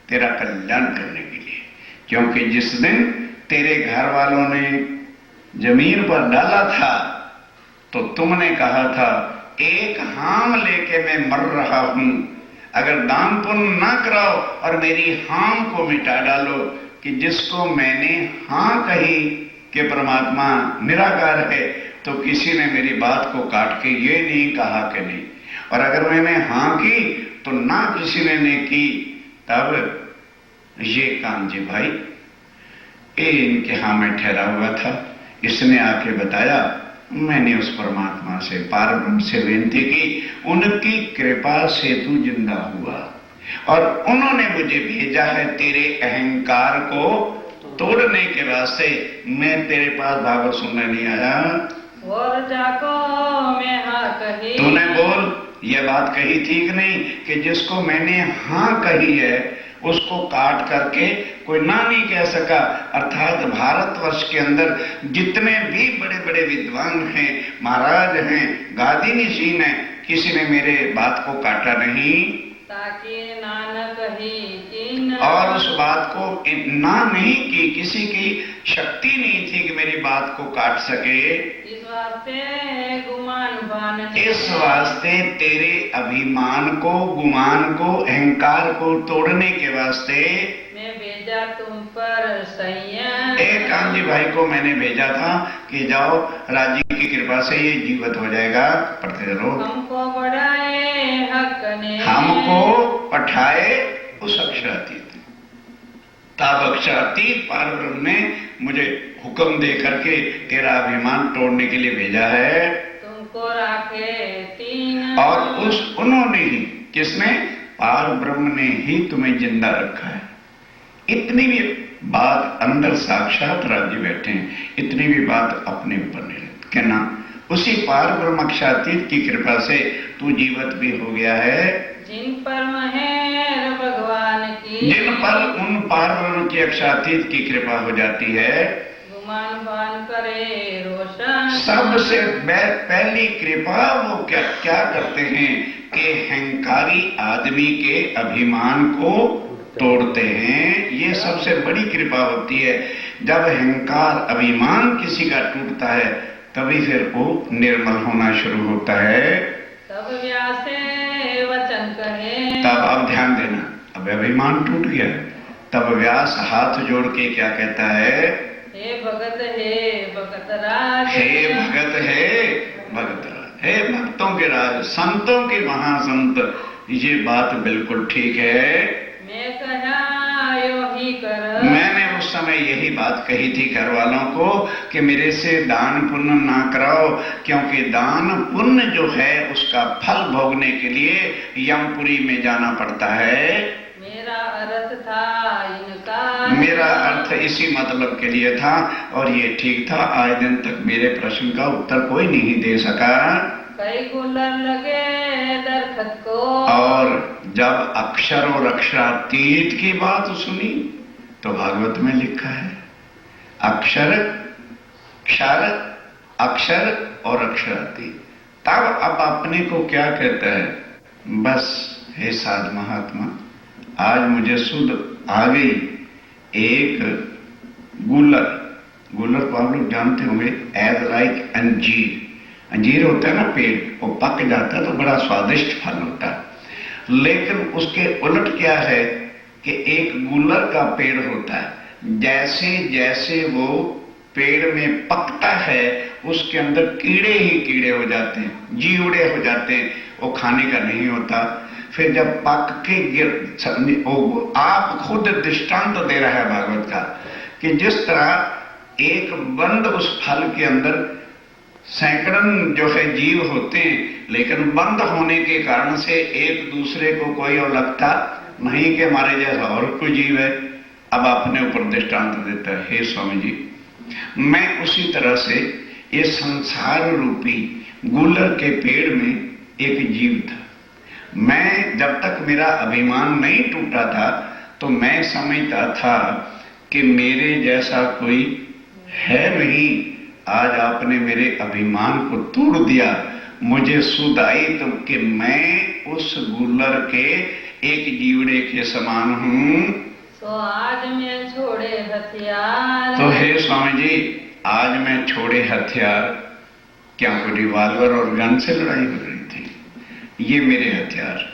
Speaker 2: तेरा कल्याण करने के लिए। क्योंकि जिस दिन तेरे घर वालों ने जमीन पर डाला था तो तुमने कहा था, एक हाम लेके मैं मर रहा हूं, अगर दान पुण्य ना कराओ और मेरी हाम को मिटा डालो, कि जिसको मैंने हां कही कि परमात्मा निराकार है, तो किसी ने मेरी बात को काट के ये नहीं कहा कि नहीं, और अगर मैंने हाँ की तो ना किसी ने नहीं की, तब ये कांजी भाई ये इनके हाँ में ठहरा हुआ था, इसने आके बताया। मैंने उस परमात्मा से, पारब्रह्म से विनती की, उनकी कृपा से तू जिंदा हुआ और उन्होंने मुझे भेजा है तेरे अहंकार को तोड़ने के वास्ते। मैं तेरे पास भागवत सुनने नहीं आया।
Speaker 3: और जाको मैं हाँ कही,
Speaker 2: तूने बोल ये बात कही थी कि नहीं कि जिसको मैंने हाँ कही है उसको काट करके कोई ना नहीं कह सका। अर्थात भारतवर्ष के अंदर जितने भी बड़े बड़े विद्वान हैं, महाराज हैं, गादी नशीन हैं, किसी ने मेरे बात को काटा नहीं,
Speaker 3: ताकि नानक ही कीन,
Speaker 2: और उस बात को ना नहीं की। किसी की शक्ति नहीं थी कि मेरी बात को काट सके।
Speaker 3: इस वास्ते गुमान बान,
Speaker 2: इस वास्ते तेरे अभिमान को, गुमान को, अहंकार को तोड़ने के वास्ते
Speaker 3: मैं भेजा तुम पर संयम।
Speaker 2: एक कांजी भाई को मैंने भेजा था कि जाओ राजी की कृपा से ये जीवित हो जाएगा, पढ़ते चलो।
Speaker 3: हमको बढ़ाए हक ने,
Speaker 2: हमको पठाए उस अक्षरातीत, तब अक्षरातीत पारब्रह्म ने मुझे हुक्म दे करके तेरा अभिमान तोड़ने के लिए भेजा है।
Speaker 3: तुमको राखे तीन,
Speaker 2: और उन्होंने ही, किसने? पारब्रह्म ने ही तुम्हें जिंदा रखा है। इतनी भी बात अंदर साक्षात राज्य बैठे हैं, इतनी भी बात अपने ऊपर नहीं लेते। कहना उसी पारब्रह्म अक्षरातीत की कृपा से तू जीवित भी हो गया है।
Speaker 3: जिन पर मेहर भगवान की,
Speaker 2: जिन पर उन पारब्रह्म की अक्षरातीत की कृपा हो जाती है,
Speaker 3: गुमान बान करे रोशन।
Speaker 2: सबसे पहली कृपा वो क्या करते हैं कि अहंकारी आदमी के अभिमान को तोड़ते हैं। ये सबसे बड़ी कृपा होती है। जब अहंकार, अभिमान किसी का टूटता है तभी फिर वो निर्मल होना शुरू होता है।
Speaker 3: तब व्यासे वचन कहे,
Speaker 2: तब अब ध्यान देना, अब अभिमान टूट गया, तब व्यास हाथ जोड़ के क्या कहता है?
Speaker 3: हे भगत राज,
Speaker 2: हे भगत राज, हे भक्तों के राज, संतों के महासंत, ये बात बिल्कुल ठीक है।
Speaker 3: मैं कहा यो ही कर,
Speaker 2: मैंने उस समय यही बात कही थी घर वालों को कि मेरे से दान पुण्य ना कराओ, क्योंकि दान पुण्य जो है उसका फल भोगने के लिए यमपुरी में जाना पड़ता है।
Speaker 3: मेरा अर्थ था इनका,
Speaker 2: मेरा अर्थ इसी मतलब के लिए था, और ये ठीक था। आज दिन तक मेरे प्रश्न का उत्तर कोई नहीं दे सका।
Speaker 3: कई गुलर लगे दरखत को,
Speaker 2: और जब अक्षर और अक्षरातीत की बात सुनी तो भागवत में लिखा है अक्षर, क्षर, अक्षर और अक्षरातीत। तब अब अपने को क्या कहता है? बस हे साध महात्मा, आज मुझे सुध आ गई। एक गुलर को आप लोग जानते होंगे, एज लाइक अंजीर। अंजीर होता है ना पेड़, वो पक जाता है तो बड़ा स्वादिष्ट फल होता है। लेकिन उसके उलट क्या है कि एक गुलर का पेड़ होता है, जैसे जैसे वो पेड़ में पकता है उसके अंदर कीड़े ही कीड़े हो जाते हैं, जीवड़े हो जाते हैं, वो खाने का नहीं होता। फिर जब पक के गिर, आप खुद दृष्टांत दे रहा है भागवत का कि जिस तरह एक बंद उस फल के अंदर सैकड़ों जो है जीव होते हैं, लेकिन बंद होने के कारण से एक दूसरे को कोई और लगता नहीं कि हमारे जैसा और कोई जीव है। अब अपने ऊपर दृष्टांत देता है, हे स्वामी जी, मैं उसी तरह से ये संसार रूपी गुलर के पेड़ में एक जीव था। मैं जब तक मेरा अभिमान नहीं टूटा था तो मैं समझता था कि मेरे जैसा कोई है नहीं। आज आपने मेरे अभिमान को तोड़ दिया, मुझे सुध आई तो कि मैं उस गुलर के एक जीवड़े के समान हूं।
Speaker 3: तो आज मैं छोड़े हथियार,
Speaker 2: तो हे स्वामी जी, आज मैं छोड़े हथियार। क्या कोई रिवाल्वर और गन से लड़ाई हो रही थी? ये मेरे हथियार।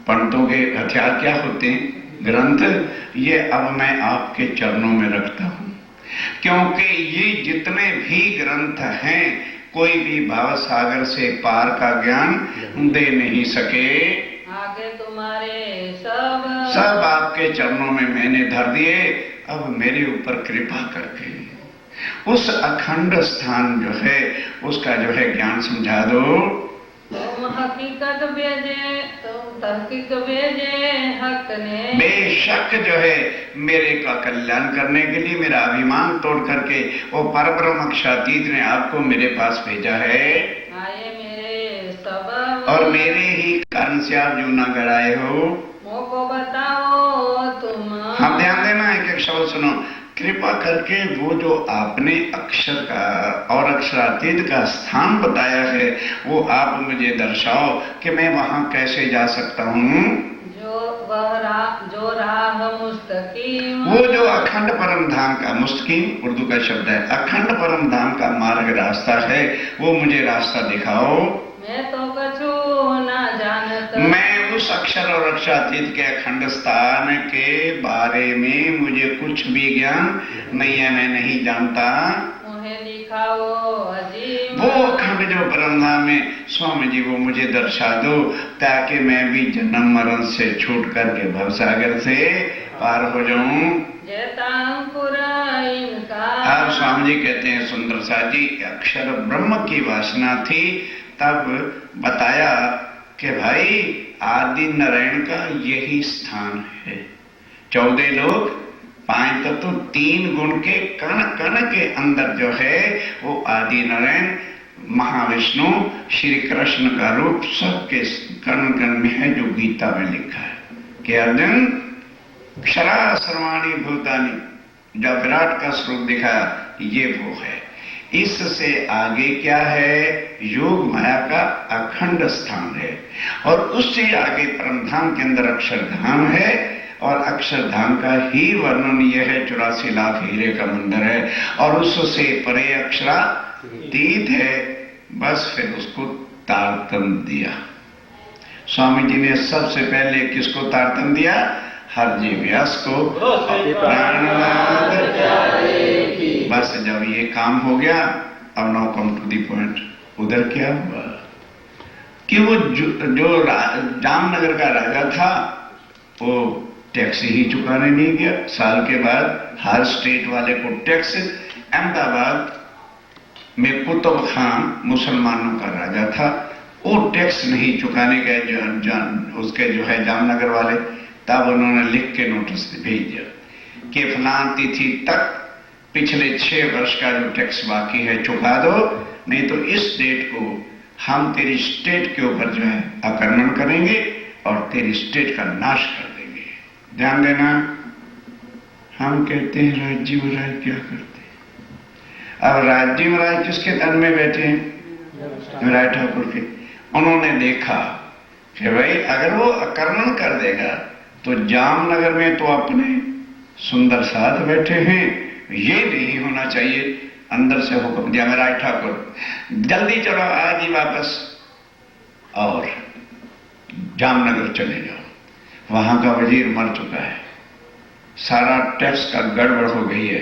Speaker 2: पंडितों के हथियार क्या होते हैं? ग्रंथ। ये अब मैं आपके चरणों में रखता हूं। क्योंकि ये जितने भी ग्रंथ हैं कोई भी भाव सागर से पार का ज्ञान दे नहीं सके।
Speaker 3: आगे तुम्हारे सब
Speaker 2: सब आपके चरणों में मैंने धर दिए, अब मेरे ऊपर कृपा करके उस अखंड स्थान जो है उसका जो है ज्ञान समझा दो।
Speaker 3: तुम हकीकत भेजे, तुम तहकीक भेजे हक ने।
Speaker 2: बेशक जो है मेरे का कल्याण करने के लिए मेरा अभिमान तोड़ करके वो परब्रह्म अक्षातीत ने आपको मेरे पास भेजा है।
Speaker 3: आए मेरे सब
Speaker 2: और मेरे ही कारण से आप जूनागढ़ आए हो।
Speaker 3: मोको बताओ तुम।
Speaker 2: हम ध्यान देना, एक एक शब्द सुनो। कृपा करके वो जो आपने अक्षर का और अक्षरातीत का स्थान बताया है वो आप मुझे दर्शाओ कि मैं वहां कैसे जा सकता हूँ।
Speaker 3: जो राह मुस्तकीम,
Speaker 2: वो जो अखंड परम धाम का, मुस्तकीम उर्दू का शब्द है, अखंड परम धाम का मार्ग रास्ता है, वो मुझे रास्ता दिखाओ।
Speaker 3: मैं तो कछु ना जानता।
Speaker 2: मैं उस अक्षर और अक्षरातीत के अखंड स्थान के बारे में मुझे कुछ भी ज्ञान नहीं है, मैं नहीं जानता।
Speaker 3: मुझे दिखाओ अजीब,
Speaker 2: वो अखंड जो परम धाम है स्वामी जी वो मुझे दर्शा दो, ताकि मैं भी जन्म मरण से छूट करके भवसागर से पार हो जाऊं। अब स्वामी जी कहते हैं सुंदर सा जी, अक्षर ब्रह्म की वासना थी, तब बताया कि भाई आदि नारायण का यही स्थान है। 14 लोग, 5 तत्व, 3 गुण के कण कण के अंदर जो है वो आदि नारायण महाविष्णु श्री कृष्ण का रूप सबके कण कण में है, जो गीता में लिखा है कि अर्जुन क्षरा सर्वाणी भूतानि, जब विराट का स्वरूप दिखाया ये वो है। इससे आगे क्या है? योग माया का अखंड स्थान है, और उससे आगे परमधाम के अंदर अक्षरधाम है, और अक्षरधाम का ही वर्णन यह है 84 लाख हीरे का मंदिर है, और उससे परे अक्षरातीत है। बस फिर उसको तारतम दिया स्वामी जी ने। सबसे पहले किसको तारतम दिया? हरजी व्यास को। बस जब ये काम हो गया, अब now come to the point. उधर क्या हुआ कि वो जो जामनगर का राजा था वो टैक्स ही चुकाने नहीं गया। साल के बाद हर स्टेट वाले को टैक्स। अहमदाबाद में कुतुब खान मुसलमानों का राजा था, वो टैक्स नहीं चुकाने गए उसके जो है जामनगर वाले। तब उन्होंने लिख के नोटिस भेज दिया कि फलां तिथि तक पिछले 6 वर्ष का जो टैक्स बाकी है चुका दो, नहीं तो इस डेट को हम तेरी स्टेट के ऊपर जो है आक्रमण करेंगे और तेरी स्टेट का नाश कर देंगे। ध्यान देना, हम कहते हैं राज्य महाराज क्या करते हैं। अब राज्य महाराज किसके तन में बैठे हैं? राय ठाकुर के। उन्होंने देखा कि भाई अगर वो आक्रमण कर देगा तो जामनगर में तो अपने सुंदर साथ बैठे हैं, ये नहीं होना चाहिए। अंदर से हुक्म दिया मेरा राय ठाकुर, जल्दी चलो आज ही वापस और जामनगर चले जाओ। वहां का वजीर मर चुका है, सारा टैक्स का गड़बड़ हो गई है,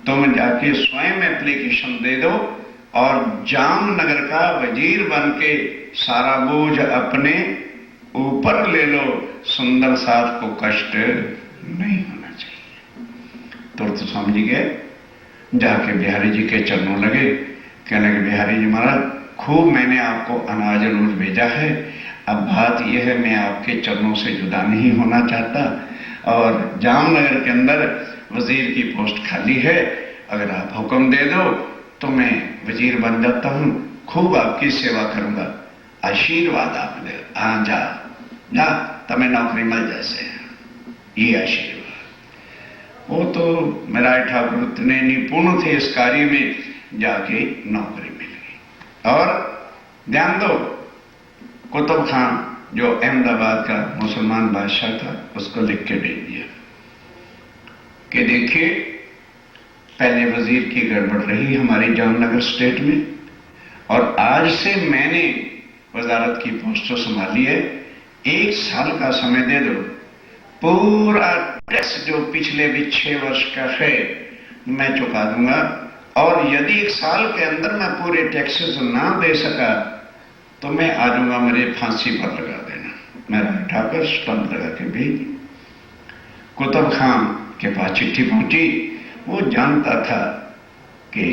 Speaker 2: तुम जाके स्वयं एप्लीकेशन दे दो और जामनगर का वजीर बन के सारा बोझ अपने ऊपर ले लो। सुंदर साथ को कष्ट नहीं होना चाहिए। तो स्वामी जी गए, जाके बिहारी जी के चरणों लगे, कहने लगे बिहारी जी महाराज खूब मैंने आपको अनाज अनूज भेजा है, अब बात यह है मैं आपके चरणों से जुदा नहीं होना चाहता, और जामनगर के अंदर वजीर की पोस्ट खाली है, अगर आप हुक्म दे दो तो मैं वजीर बन जाता हूं, खूब आपकी सेवा करूंगा, आशीर्वाद आप दे। हाँ जा तमें नौकरी मिल जैसे, ये आशीर्वाद। वो तो मेरा ठाकुर इतने निपुण थे इस कार्य में, जाके नौकरी मिल गई। और ध्यान दो, कुतुब खान जो अहमदाबाद का मुसलमान बादशाह था उसको लिख के भेज दिया कि देखिए पहले वजीर की गड़बड़ रही हमारी जामनगर स्टेट में, और आज से मैंने वजारत की पोस्ट संभाली है, 1 साल का समय दे दो, पूरा टैक्स जो पिछले भी 6 वर्ष का है मैं चुका दूंगा, और यदि 1 साल के अंदर मैं पूरे टैक्सेस ना दे सका तो मैं आ जाऊंगा, मेरे फांसी पर लगा देना। मैं ठाकर स्टंप लगा के भेज। कुतुब खान के पास चिट्ठी पहुंची। वो जानता था कि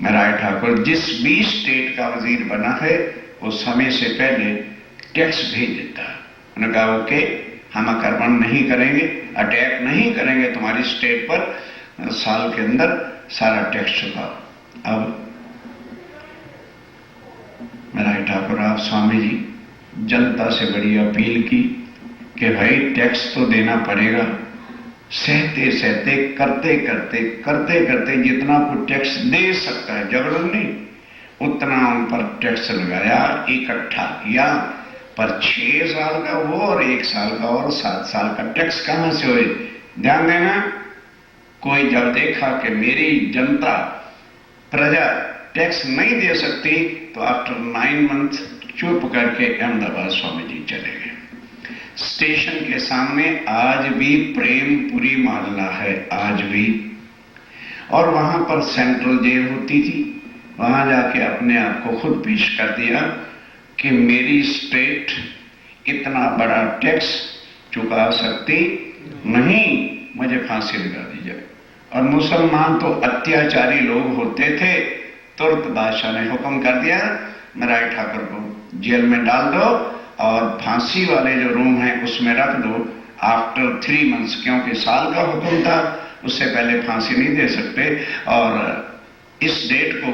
Speaker 2: राय ठाकुर जिस भी स्टेट का वजीर बना है वो समय से पहले टैक्स भेज देता है। उन्होंने कहा ओके, हम आक्रमण नहीं करेंगे, अटैक नहीं करेंगे तुम्हारी स्टेट पर, साल के अंदर सारा टैक्स चुकाओ। अब राय ठाकुर आप स्वामी जी जनता से बड़ी अपील की कि भाई टैक्स तो देना पड़ेगा। सहते सहते करते करते जितना को टैक्स दे सकता है, जबरन नहीं, उतना उन पर टैक्स लगाया, इकट्ठा किया। पर 6 साल का वो और 1 साल का और 7 साल का टैक्स कहां से हुए? ध्यान देना, कोई जब देखा कि मेरी जनता प्रजा टैक्स नहीं दे सकती तो आफ्टर 9 मंथ चुप करके अहमदाबाद स्वामी जी चले गए। स्टेशन के सामने आज भी प्रेमपुरी मोहल्ला है, आज भी, और वहां पर सेंट्रल जेल होती थी। वहां जाके अपने आप को खुद पेश कर दिया कि मेरी स्टेट इतना बड़ा टैक्स चुका सकती नहीं, मुझे फांसी लगा दी जाए। और मुसलमान तो अत्याचारी लोग होते थे, तुरंत बादशाह ने हुक्म कर दिया राय ठाकुर को जेल में डाल दो और फांसी वाले जो रूम है उसमें रख दो आफ्टर 3 मंथ्स, क्योंकि साल का हुक्म था, उससे पहले फांसी नहीं दे सकते। और इस डेट को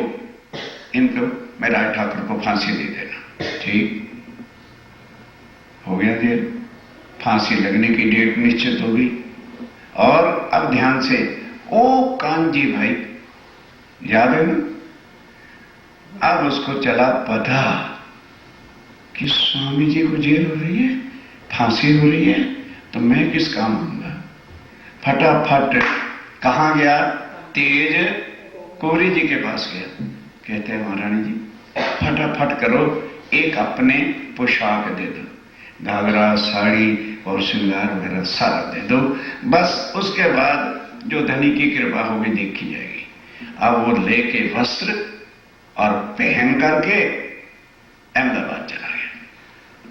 Speaker 2: इनको राय ठाकुर को फांसी दे देना। ठीक हो गया जेल, फांसी लगने की डेट निश्चित हो गई। और अब ध्यान से, ओ कांजी भाई याद है ना, अब उसको चला पता कि स्वामी जी को जेल हो रही है, फांसी हो रही है, तो मैं किस काम आऊंगा। फटाफट कहां गया? तेज कोरी जी के पास गया। कहते हैं महारानी जी फटाफट करो, एक अपने पोशाक दे दो, घाघरा साड़ी और श्रृंगार वगैरह सारा दे दो, बस उसके बाद जो धनी की कृपा होगी देखी जाएगी। अब वो लेके वस्त्र और पहन करके अहमदाबाद चला गया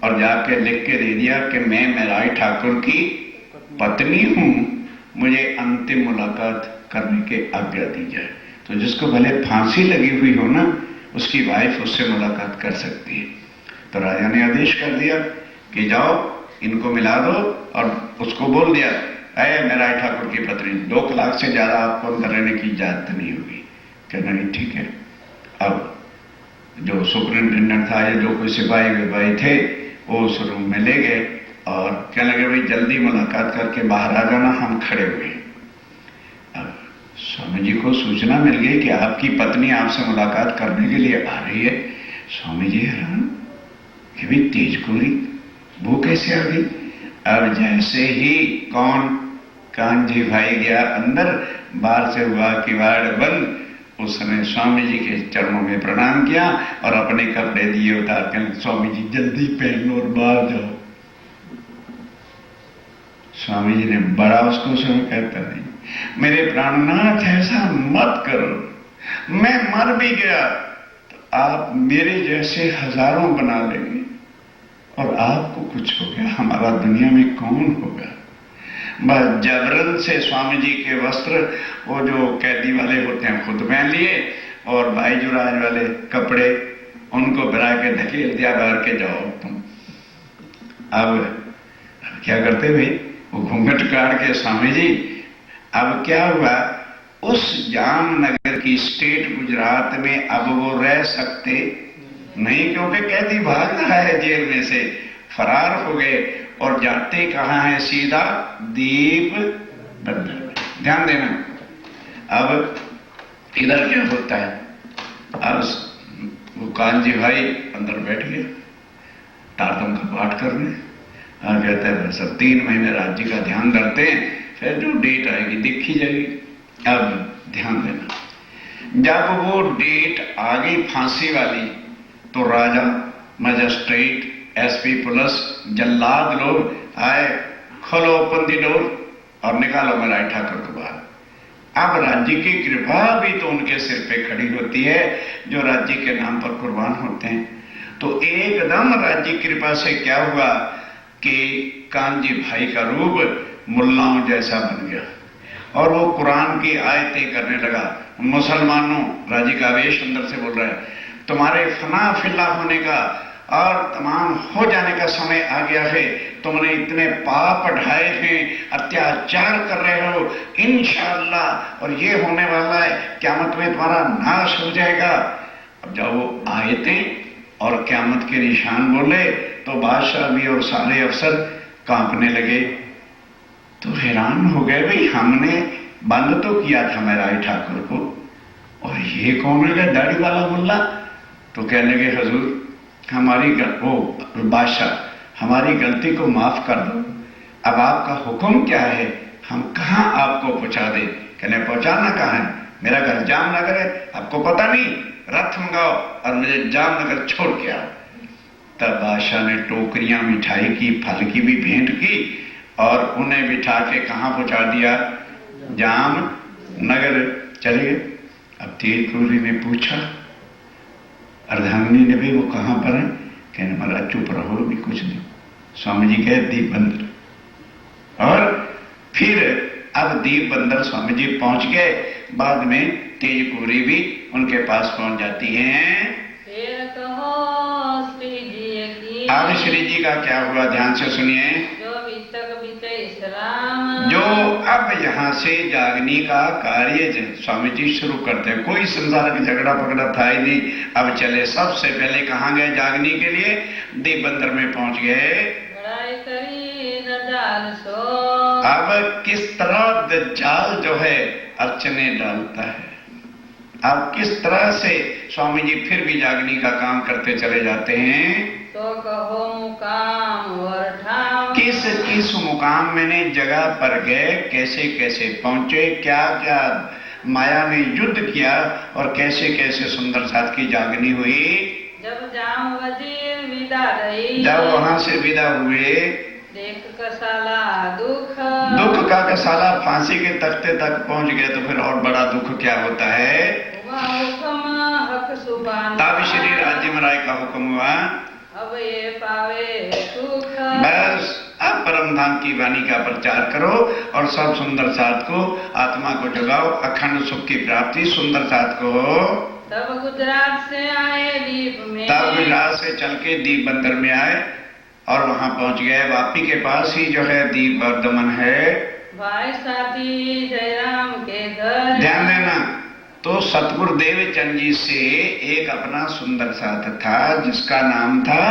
Speaker 2: और जाके लिख के दे दिया कि मैं राय ठाकुर की पत्नी हूं, मुझे अंतिम मुलाकात करने की आज्ञा दी जाए। तो जिसको भले फांसी लगी हुई हो ना, उसकी वाइफ उससे मुलाकात कर सकती है। तो राजा ने आदेश कर दिया कि जाओ इनको मिला दो, और उसको बोल दिया मैं राय ठाकुर की पत्नी, 2 लाख से ज्यादा आपको अंदर रहने की इजाजत नहीं होगी। कहना नहीं, ठीक है। अब जो सुपरिंटेंडेंट था या जो कोई सिपाही विपाही थे वो उस रूम में ले गए और कहने लगे भाई जल्दी मुलाकात करके बाहर आ जाना, हम खड़े हुए। अब स्वामी जी को सूचना मिल गई कि आपकी पत्नी आपसे मुलाकात करने के लिए आ रही है। स्वामी जी हैरान कि भाई तेज कोरी वो कैसे आ गई। अब जैसे ही कौन कांजी भाई गया अंदर, बाहर से हुआ किवाड़ बंद, उसने स्वामी जी के चरणों में प्रणाम किया और अपने कपड़े दिए उतार कर, स्वामी जी जल्दी पहन लो और बाहर जाओ। स्वामी जी ने बड़ा उसको सुन, कहता नहीं मेरे प्राणनाथ ऐसा मत करो, मैं मर भी गया तो आप मेरे जैसे हजारों बना लेंगे और आपको कुछ हो गया, हमारा दुनिया में कौन होगा। बस जबरन से स्वामी जी के वस्त्र वो जो कैदी वाले होते हैं खुद पहन लिए और भाई जुराज वाले कपड़े उनको बना के धकेल दिया बाहर के, जाओ तुम। अब क्या करते भाई, वो घूंघट काट के स्वामी जी। अब क्या हुआ, उस जामनगर की स्टेट गुजरात में अब वो रह सकते नहीं, क्योंकि कैदी भाग रहा है जेल में से, फरार हो गए और जाते कहां है, सीधा दीप बंदर। ध्यान देना, अब इधर क्या होता है, अब वो कांजी भाई अंदर बैठ गए तारतम का पाठ करने और कहता है सब 3 महीने राज्य का ध्यान रखते हैं, फिर जो डेट आएगी देखी जाएगी। अब ध्यान देना, जब वो डेट आ गई फांसी वाली तो राजा, मजिस्ट्रेट, एसपी पुलिस, जल्लाद लोग आए, खोलो ओपन दी डोर और निकालो राय ठाकुर को बाहर। अब राज्य की कृपा भी तो उनके सिर पे खड़ी होती है जो राज्य के नाम पर कुर्बान होते हैं। तो एकदम राज्य की कृपा से क्या हुआ कि कानजी भाई का रूप मुल्लाओं जैसा बन गया और वो कुरान की आयतें करने लगा। मुसलमानों, राज्य का आवेश अंदर से बोल रहा है, तुम्हारे फना फिल्ला होने का और तमाम हो जाने का समय आ गया है। तुमने इतने पाप ढाए हैं, अत्याचार कर रहे हो, इंशाअल्लाह और ये होने वाला है, क़यामत में तुम्हारा नाश हो जाएगा। अब जब वो आयतें और क़यामत के निशान बोले तो बादशाह भी और सारे अफसर कांपने लगे। तो हैरान हो गए, भाई हमने बंद तो किया था महराज ठाकुर को, और ये कौन है दाढ़ी वाला मुल्ला? तो कहने लगे हजूर हमारी बादशाह हमारी गलती को माफ कर दो, अब आपका हुक्म क्या है, हम कहाँ आपको पहुंचा दें? कहने पहुंचाना कहाँ है, मेरा घर जामनगर है, आपको पता नहीं, रथ मंगाओ और मुझे जामनगर छोड़ के आओ। तब बादशाह ने टोकरियां मिठाई की, फल की भी भेंट की और उन्हें बिठा के कहाँ पहुंचा दिया? जामनगर चले गए। अब तेजपुरी ने पूछा अर्धांगिनी ने भी, वो कहाँ पर है? कहने महाराज चुप रहो, भी कुछ नहीं। स्वामी जी कहे दीप बंदर, और फिर अब दीप बंदर स्वामी जी पहुंच गए। बाद में तेजपुरी भी उनके पास पहुंच जाती हैं।
Speaker 3: फिर कहो श्री जी की,
Speaker 2: अब श्री जी का क्या हुआ, ध्यान से सुनिए।
Speaker 3: जो बीतक बीते इस्लाम,
Speaker 2: जो अब यहाँ से जागनी का कार्य स्वामी जी शुरू करते हैं। कोई संसार का झगड़ा पकड़ा था ही नहीं। अब चले, सबसे पहले कहाँ गए जागनी के लिए? दीप बंदर में पहुंच गए।
Speaker 3: बड़ाई करी दज्जाल सो,
Speaker 2: अब किस तरह दज्जाल जो है अर्चने डालता है, अब किस तरह से स्वामी जी फिर भी जागनी का काम करते चले जाते हैं।
Speaker 3: तो कहो मुकाम और ठाम,
Speaker 2: किस किस मुकाम में जगह पर गए, कैसे कैसे पहुंचे, क्या क्या माया ने युद्ध किया और कैसे कैसे सुंदर साथ की जागनी हुई।
Speaker 3: जब जाम वजीर विदा रही,
Speaker 2: जब वहां से विदा हुए,
Speaker 3: देख कसाला दुख,
Speaker 2: दुख का कसाला फांसी के तख्ते तक पहुंच गए तो फिर और बड़ा दुख क्या होता है।
Speaker 3: हुक्म हक सुबान,
Speaker 2: तब श्री राज्य महाराज का हुक्म हुआ,
Speaker 3: अब ये पावे सुख,
Speaker 2: बस अब परम धाम की वाणी का प्रचार करो और सब सुंदर साथ को, आत्मा को जगाओ, अखंड सुख की प्राप्ति सुंदर साथ को हो।
Speaker 3: तब गुजरात से आए दीप में,
Speaker 2: तब गुजरात से चल के दीप बंदर में आए और वहां पहुंच गए। वापी के पास ही जो है दीप वर्धमन है।
Speaker 3: भाई साथी जयराम के घर,
Speaker 2: ध्यान देना, तो सतगुरुदेव चंद जी से एक अपना सुंदर साथ था जिसका नाम था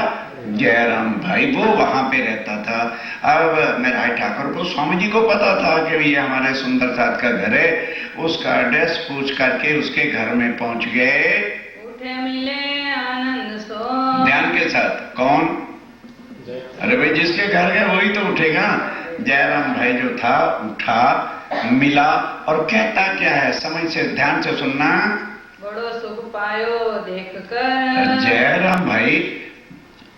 Speaker 2: जयराम भाई, वो वहां पे रहता था। अब महराज ठाकुर को स्वामी जी को पता था कि ये हमारे सुंदर साथ का घर है। उसका एड्रेस पूछ करके उसके घर में पहुंच गए।
Speaker 3: उठे मिले आनंद सो,
Speaker 2: ध्यान के साथ, कौन? अरे भाई जिसके घर गए वही तो उठेगा। जयराम भाई जो था उठा, मिला और कहता क्या है, समझ से ध्यान से सुनना।
Speaker 3: बड़ो सुख पायो देख कर,
Speaker 2: जयराम भाई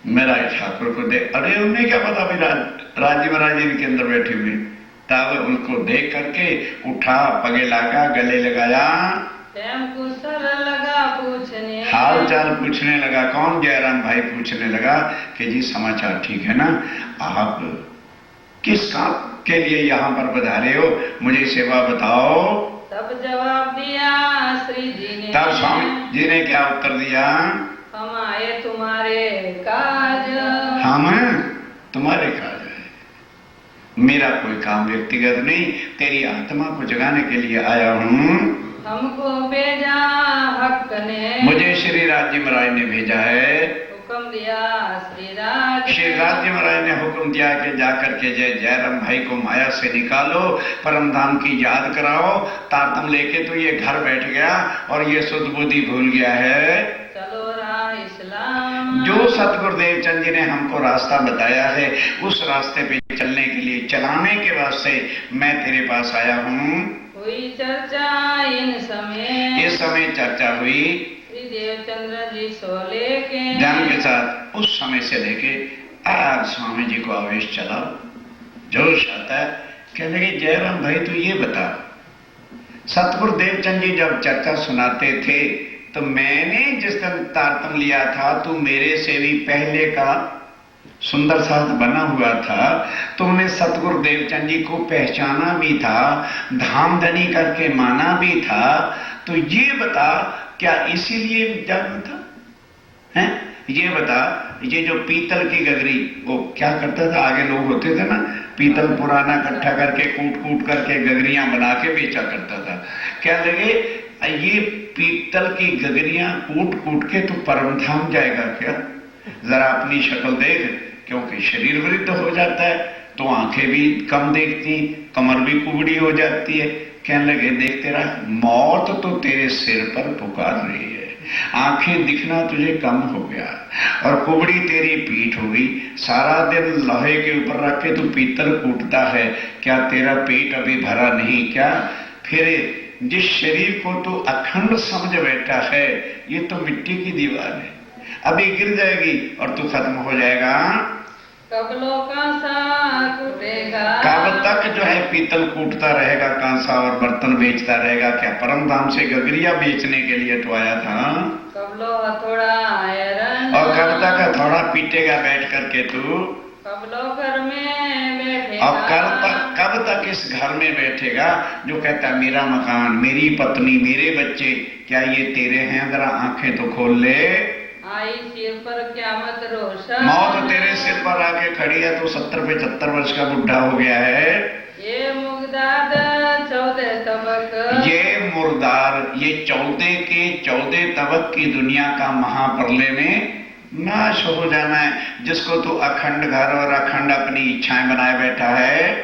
Speaker 2: महराज ठाकुर को देख, अरे उन्हें क्या पता भी राज्य महाराज जी के अंदर बैठे हुए। तब उनको देख करके उठा, पगे लगा, गले लगाया,
Speaker 3: कुशल लगा पूछने,
Speaker 2: हाल चाल पूछने लगा। कौन? जयराम भाई पूछने लगा कि जी समाचार ठीक है ना, आप किस काम के लिए यहाँ पर पधारे हो, मुझे सेवा बताओ।
Speaker 3: तब जवाब दिया श्री जी ने,
Speaker 2: तब स्वामी जी ने क्या उत्तर दिया?
Speaker 3: हम आए तुम्हारे काज,
Speaker 2: हम तुम्हारे काज है, मेरा कोई काम व्यक्तिगत नहीं, तेरी आत्मा को जगाने के लिए आया हूँ।
Speaker 3: हमको भेजा हक ने,
Speaker 2: मुझे श्री राज्य महाराज ने भेजा है।
Speaker 3: हुक्म दिया श्री
Speaker 2: राज्य महाराज ने हुक्म दिया कि जाकर के जयराम भाई को माया से निकालो, परम धाम की याद कराओ। तारतम लेके तो ये घर बैठ गया और ये शुद्ध बुद्धि भूल गया है।
Speaker 3: चलो राह इस्लाम,
Speaker 2: जो सतगुरुदेव चंद जी ने हमको रास्ता बताया है उस रास्ते पे चलने के लिए, चलाने के वास्ते मैं तेरे पास आया हूँ।
Speaker 3: हुई चर्चा इन समय,
Speaker 2: इस समय चर्चा हुई
Speaker 3: देवचंद्र जी सोले के,
Speaker 2: ध्यान के साथ उस समय से लेके आज स्वामी जी को आवेश चला, जोश आता है। कहने लगे जयराम भाई तू ये बता, सतगुरु देवचंद जी जब चर्चा सुनाते थे तो मैंने जिस दिन तारतम लिया था तो मेरे से भी पहले का सुंदर साथ बना हुआ था, तुमने सतगुरु देवचंद जी को पहचाना भी था, धामधनी करके माना भी था। तो ये बता, क्या इसीलिए जन्म था? हैं? ये बता, ये जो पीतल की गगरी, वो क्या करता था? आगे लोग होते थे ना, पीतल पुराना इकट्ठा करके कूट कूट करके गगरियां बना के बेचा करता था। क्या लगे, ये पीतल की गगरियां कूट कूट के तो परम धाम जाएगा क्या? जरा अपनी शक्ल देख, क्योंकि शरीर वृद्ध हो जाता है तो आंखें भी कम देखती, कमर भी कुबड़ी हो जाती है। कहने लगे, देख तेरा मौत तो तेरे सिर पर पुकार रही है, आंखें दिखना तुझे कम हो गया और कुबड़ी तेरी पीठ हो गई। सारा दिन लोहे के ऊपर रख के तू पीतल कूटता है, क्या तेरा पेट अभी भरा नहीं क्या? फिर जिस शरीर को तू अखंड समझ बैठा है, ये तो मिट्टी की दीवार है, अभी गिर जाएगी और तू खत्म हो जाएगा।
Speaker 3: कब कांसा कूटेगा,
Speaker 2: कब तक जो है पीतल कूटता रहेगा, कांसा और बर्तन बेचता रहेगा? क्या परम धाम से गगरिया बेचने के लिए तो आया था?
Speaker 3: कब लो हथौड़ा आयरन,
Speaker 2: और कब तक हथौड़ा पीटेगा बैठ करके तू?
Speaker 3: कब लो घर में बैठेगा,
Speaker 2: और कब तक इस घर में बैठेगा जो कहता मेरा मकान, मेरी पत्नी, मेरे बच्चे, क्या ये तेरे हैं? जरा आंखें तो खोल ले।
Speaker 3: आई सिर पर क़यामत रोशन,
Speaker 2: मौत तेरे सिर पर आके खड़ी है, तो 70-75 वर्ष का बुढ़ा हो गया है।
Speaker 3: ये मुर्दार 14 तबक,
Speaker 2: ये मुर्दार, ये 14 के 14 तबक की दुनिया का महाप्रलय में नाश हो जाना है, जिसको तू अखंड घर और अखंड अपनी इच्छाएं बनाए बैठा है।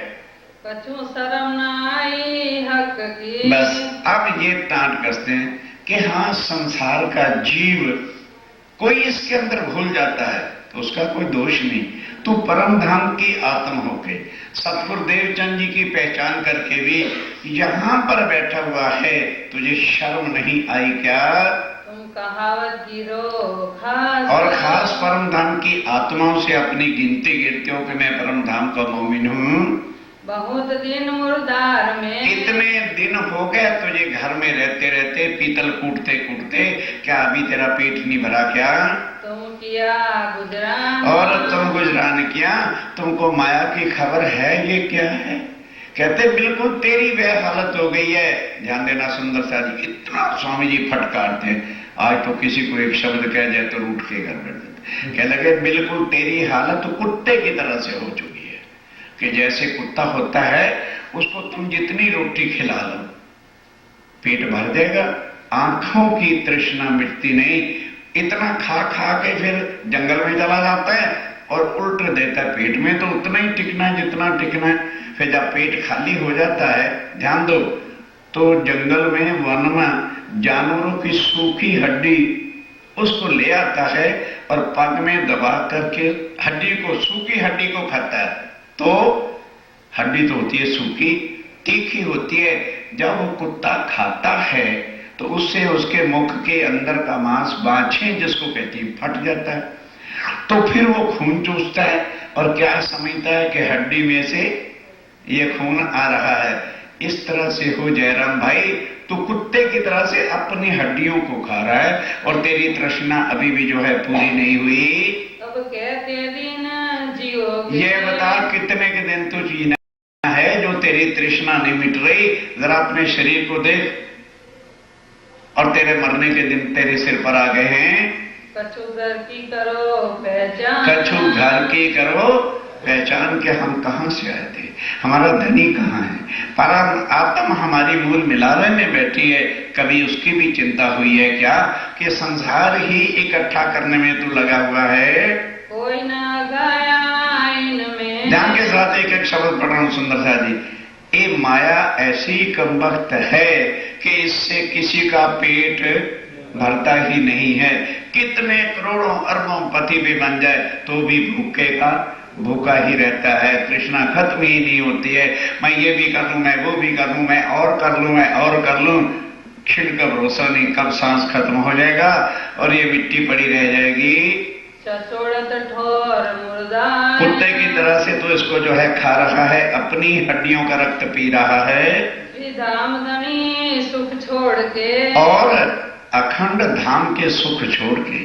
Speaker 3: कछु शर्म न आई हक की।
Speaker 2: बस अब ये टांट कसते हैं कि हाँ, संसार का जीव कोई इसके अंदर भूल जाता है तो उसका कोई दोष नहीं। तू परम धाम की आत्म होके सतगुरु देवचंद जी की पहचान करके भी यहां पर बैठा हुआ है, तुझे शर्म नहीं आई क्या?
Speaker 3: तुम कहावत गिरो खास,
Speaker 2: और खास परम धाम की आत्माओं से अपनी गिनती गिरते हो कि मैं परम धाम का मोमिन हूँ।
Speaker 3: बहुत दिन मुर्दार में,
Speaker 2: इतने दिन हो गए तुझे घर में रहते रहते, पीतल कूटते कूटते, क्या अभी तेरा पेट नहीं भरा क्या?
Speaker 3: तुम किया गुजरान,
Speaker 2: और तुम गुजरान किया, तुमको माया की खबर है? ये क्या है? कहते बिल्कुल तेरी वह हालत हो गई है। ध्यान देना सुंदर सा जी, इतना स्वामी जी फटकारते हैं, आज तो किसी को एक शब्द कह जाए तो रूठ के घर बैठ जाते। कह लगे बिल्कुल तेरी हालत कुत्ते की तरह से हो चुकी है, कि जैसे कुत्ता होता है उसको तुम जितनी रोटी खिला लो पेट भर देगा, आंखों की तृष्णा मिटती नहीं, इतना खा खा के फिर जंगल में चला जाता है और उल्ट देता है पेट में, तो उतना ही टिकना है जितना टिकना है। फिर जब पेट खाली हो जाता है, ध्यान दो, तो जंगल में वन में जानवरों की सूखी हड्डी उसको ले आता है और पग में दबा करके हड्डी को, सूखी हड्डी को खाता है। तो हड्डी तो होती है सूखी, तीखी होती है। जब वो कुत्ता खाता है तो उससे उसके मुख के अंदर का मांस, बाछें जिसको कहती है, फट जाता है। तो फिर वो खून चूसता है और क्या समझता है कि हड्डी में से ये खून आ रहा है। इस तरह से हो जयराम भाई, तू कुत्ते की तरह से अपनी हड्डियों को खा रहा है और तेरी तृष्णा अभी भी जो है पूरी नहीं हुई।
Speaker 3: अब कहते दिन जियोगे,
Speaker 2: ये बता कितने के दिन तू जीना है जो तेरी तृष्णा नहीं मिट रही? जरा अपने शरीर को देख, और तेरे मरने के दिन तेरे सिर पर आ गए हैं।
Speaker 3: कछु घर की करो पहचान,
Speaker 2: कछु घर की करो पहचान के हम कहां से आए थे, हमारा धनी कहां है? परम आत्मा हमारी मूल मिलावे में बैठी है, कभी उसकी भी चिंता हुई है क्या कि संसार ही इकट्ठा करने में तू लगा हुआ है?
Speaker 3: कोई ना गाया इनमें।
Speaker 2: ध्यान के साथ एक एक शब्द पढ़ रहा हूं सुंदर सा जी। ये माया ऐसी कमबख्त है कि इससे किसी का पेट भरता ही नहीं है। कितने करोड़ों अरबों पति भी बन जाए तो भी भूखे का भूखा ही रहता है, तृष्णा खत्म ही नहीं होती है। मैं ये भी कर लूं, मैं वो भी कर लूं, मैं और कर लूं, मैं और कर लूं, क्षण का भरोसा नहीं कब सांस खत्म हो जाएगा और ये मिट्टी पड़ी रह जाएगी।
Speaker 3: ससुरत ठोर मुर्दा,
Speaker 2: कुत्ते की तरह से तो इसको जो है खा रहा है, अपनी हड्डियों का रक्त पी रहा है।
Speaker 3: फिर धाम धनी सुख छोड़ के,
Speaker 2: और अखंड धाम के सुख छोड़ के,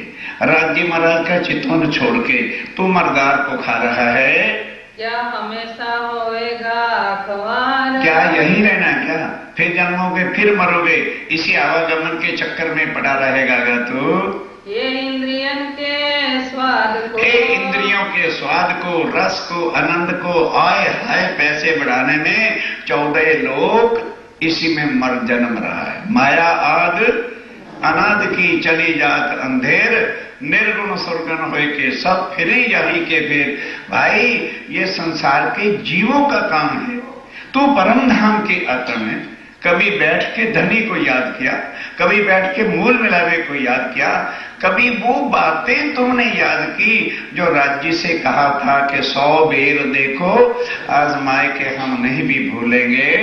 Speaker 2: राज्य महाराज का चितवन छोड़ के तू मर्दार को खा रहा है।
Speaker 3: क्या हमेशा होएगा अखबार?
Speaker 2: क्या यही रहना? क्या फिर जन्मोगे फिर मरोगे? इसी आवागमन के चक्कर में पड़ा रहेगा तू?
Speaker 3: ये इंद्रियन के स्वाद को,
Speaker 2: इंद्रियों के स्वाद को, रस को, आनंद को, आय हाय पैसे बढ़ाने में 14 लोग इसी में मर जन्म रहा है। माया आद अनाद की चली जात अंधेर, निर्गुण सुरगुण होए के सब फिरे यही के फिर। भाई ये संसार के जीवों का काम है। तू परम धाम के आत्मा में कभी बैठ के धनी को याद किया, कभी बैठ के मूल मिलावे को याद किया, कभी वो बातें तुमने याद की जो राज्य से कहा था कि 100 बेर देखो आजमाए के हम नहीं भी भूलेंगे।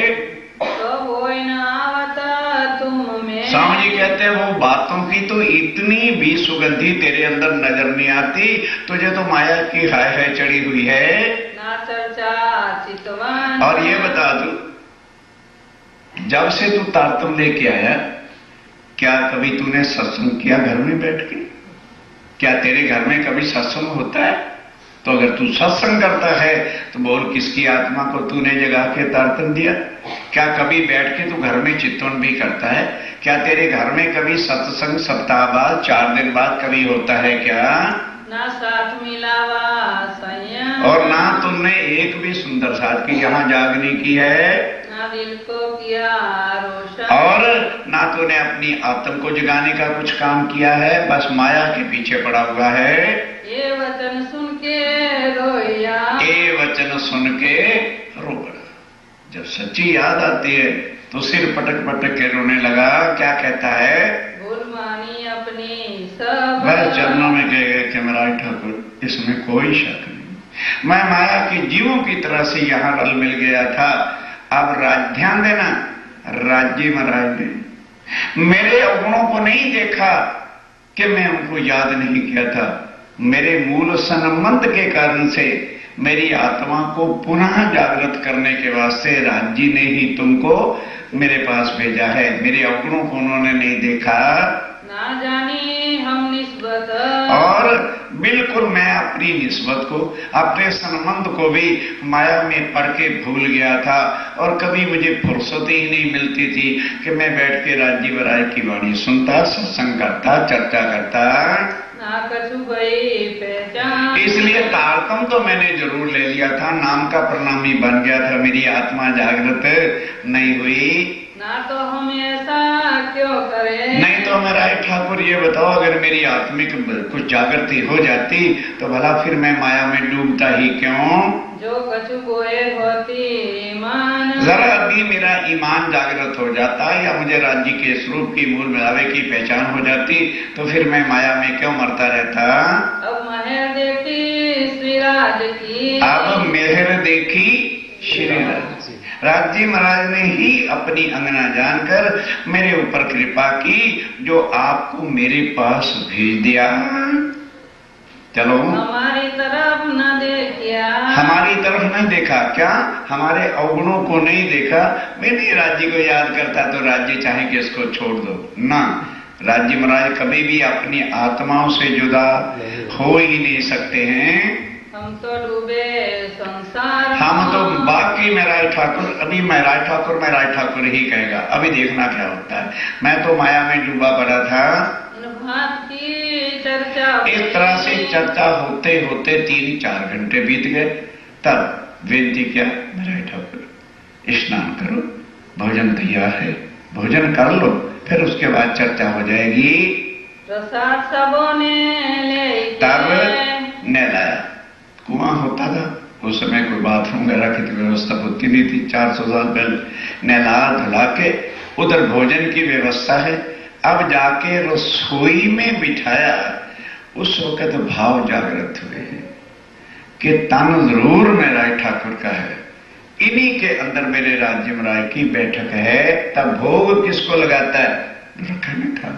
Speaker 3: तो वो न आवता तुम में।
Speaker 2: स्वामी जी कहते हैं वो बातों की तो इतनी भी सुगंधी तेरे अंदर नजर नहीं आती, तुझे तो माया की हाय हाय चढ़ी हुई है
Speaker 3: ना चर्चा चितवन।
Speaker 2: और ये बता दू, जब से तू तारतम लेके आया, क्या कभी तूने सत्संग किया घर में बैठ के? क्या तेरे घर में कभी सत्संग होता है? तो अगर तू सत्संग करता है तो बोल किसकी आत्मा को तूने जगा के तारतम दिया? क्या कभी बैठ के तू घर में चित्तवन भी करता है? क्या तेरे घर में कभी सत्संग सप्ताह बाद 4 दिन बाद कभी होता है क्या?
Speaker 3: ना साथ मिलावा संयम,
Speaker 2: और ना तुमने एक भी सुंदर साथ की यहाँ जागनी की है,
Speaker 3: ना दिल को किया रोशन,
Speaker 2: और ना तूने अपनी आत्म को जगाने का कुछ काम किया है, बस माया के पीछे पड़ा हुआ है।
Speaker 3: ये वचन सुन के रोया,
Speaker 2: ये वचन सुन के रो पड़ा। जब सच्ची याद आती है तो सिर पटक पटक के रोने लगा। क्या कहता है?
Speaker 3: भूल मानी अपनी सब,
Speaker 2: वह चरणों में कह गए कि महाराज ठाकुर इसमें कोई शक नहीं, मैं माया के जीवों की तरह से यहाँ रल मिल गया था। अब ध्यान देना, राज्य महाराज ने मेरे अवगुणों को नहीं देखा कि मैं उनको याद नहीं किया था। मेरे मूल संबंध के कारण से मेरी आत्मा को पुनः जागृत करने के वास्ते राज्य ने ही तुमको मेरे पास भेजा है। मेरे अवगुणों को उन्होंने नहीं देखा,
Speaker 3: ना जानी हम निस्बत,
Speaker 2: और बिल्कुल मैं अपनी निस्बत को, अपने संबंध को भी माया में पढ़ के भूल गया था। और कभी मुझे फुर्सत ही नहीं मिलती थी कि मैं बैठ के राज्य वराय की वाणी सुनता, सत्संग करता, चर्चा करता।
Speaker 3: ना कछु भई पहचान,
Speaker 2: इसलिए तारतम तो मैंने जरूर ले लिया था, नाम का प्रणामी बन गया था, मेरी आत्मा जागृत नहीं हुई।
Speaker 3: ना तो हम ऐसा क्यों करें?
Speaker 2: नहीं तो मेरा ठाकुर ये बताओ, अगर मेरी आत्मिक कुछ जागृति हो जाती तो भला फिर मैं माया में डूबता ही क्यों?
Speaker 3: जो कछु बोए होती ईमान,
Speaker 2: जरा अभी मेरा ईमान जागृत हो जाता या मुझे राज्य के स्वरूप की मूल मिलावे की पहचान हो जाती तो फिर मैं माया में क्यों मरता रहता?
Speaker 3: अब महर देखी श्रीराज की,
Speaker 2: अब मेहर देखी श्रीराज। राज्य महाराज ने ही अपनी अंगना जानकर मेरे ऊपर कृपा की, जो आपको मेरे पास भेज दिया। चलो
Speaker 3: हमारी तरफ न देखिया,
Speaker 2: हमारी तरफ नहीं देखा, क्या हमारे अवगुणों को नहीं देखा। मैंने राज्य को याद करता तो राज्य चाहे कि इसको छोड़ दो ना, राज्य महाराज कभी भी अपनी आत्माओं से जुदा हो ही नहीं सकते हैं।
Speaker 3: हम तो डूबे संसार,
Speaker 2: हम तो बाकी महराज ठाकुर, अभी महराज ठाकुर ही कहेगा, अभी देखना क्या होता है। मैं तो माया में डूबा पड़ा था।
Speaker 3: बात की चर्चा,
Speaker 2: इस तरह से चर्चा होते होते 3-4 घंटे बीत गए। तब विनती क्या, महराज ठाकुर स्नान करो, भोजन तैयार है, भोजन कर लो, फिर उसके बाद चर्चा हो जाएगी।
Speaker 3: प्रसाद सबों ने ले,
Speaker 2: तब नहलाया। कुआं होता था उस समय, कोई बाथरूम वगैरह की व्यवस्था होती नहीं थी। 400 साल पहले नहला धुला के उधर भोजन की व्यवस्था है। अब जाके रसोई में बिठाया, उस वक्त भाव जागृत हुए हैं कि तन जरूर मेरा ठाकुर का है, इन्हीं के अंदर मेरे राज्य महाराज की बैठक है। तब भोग किसको लगाता है? रखा में था।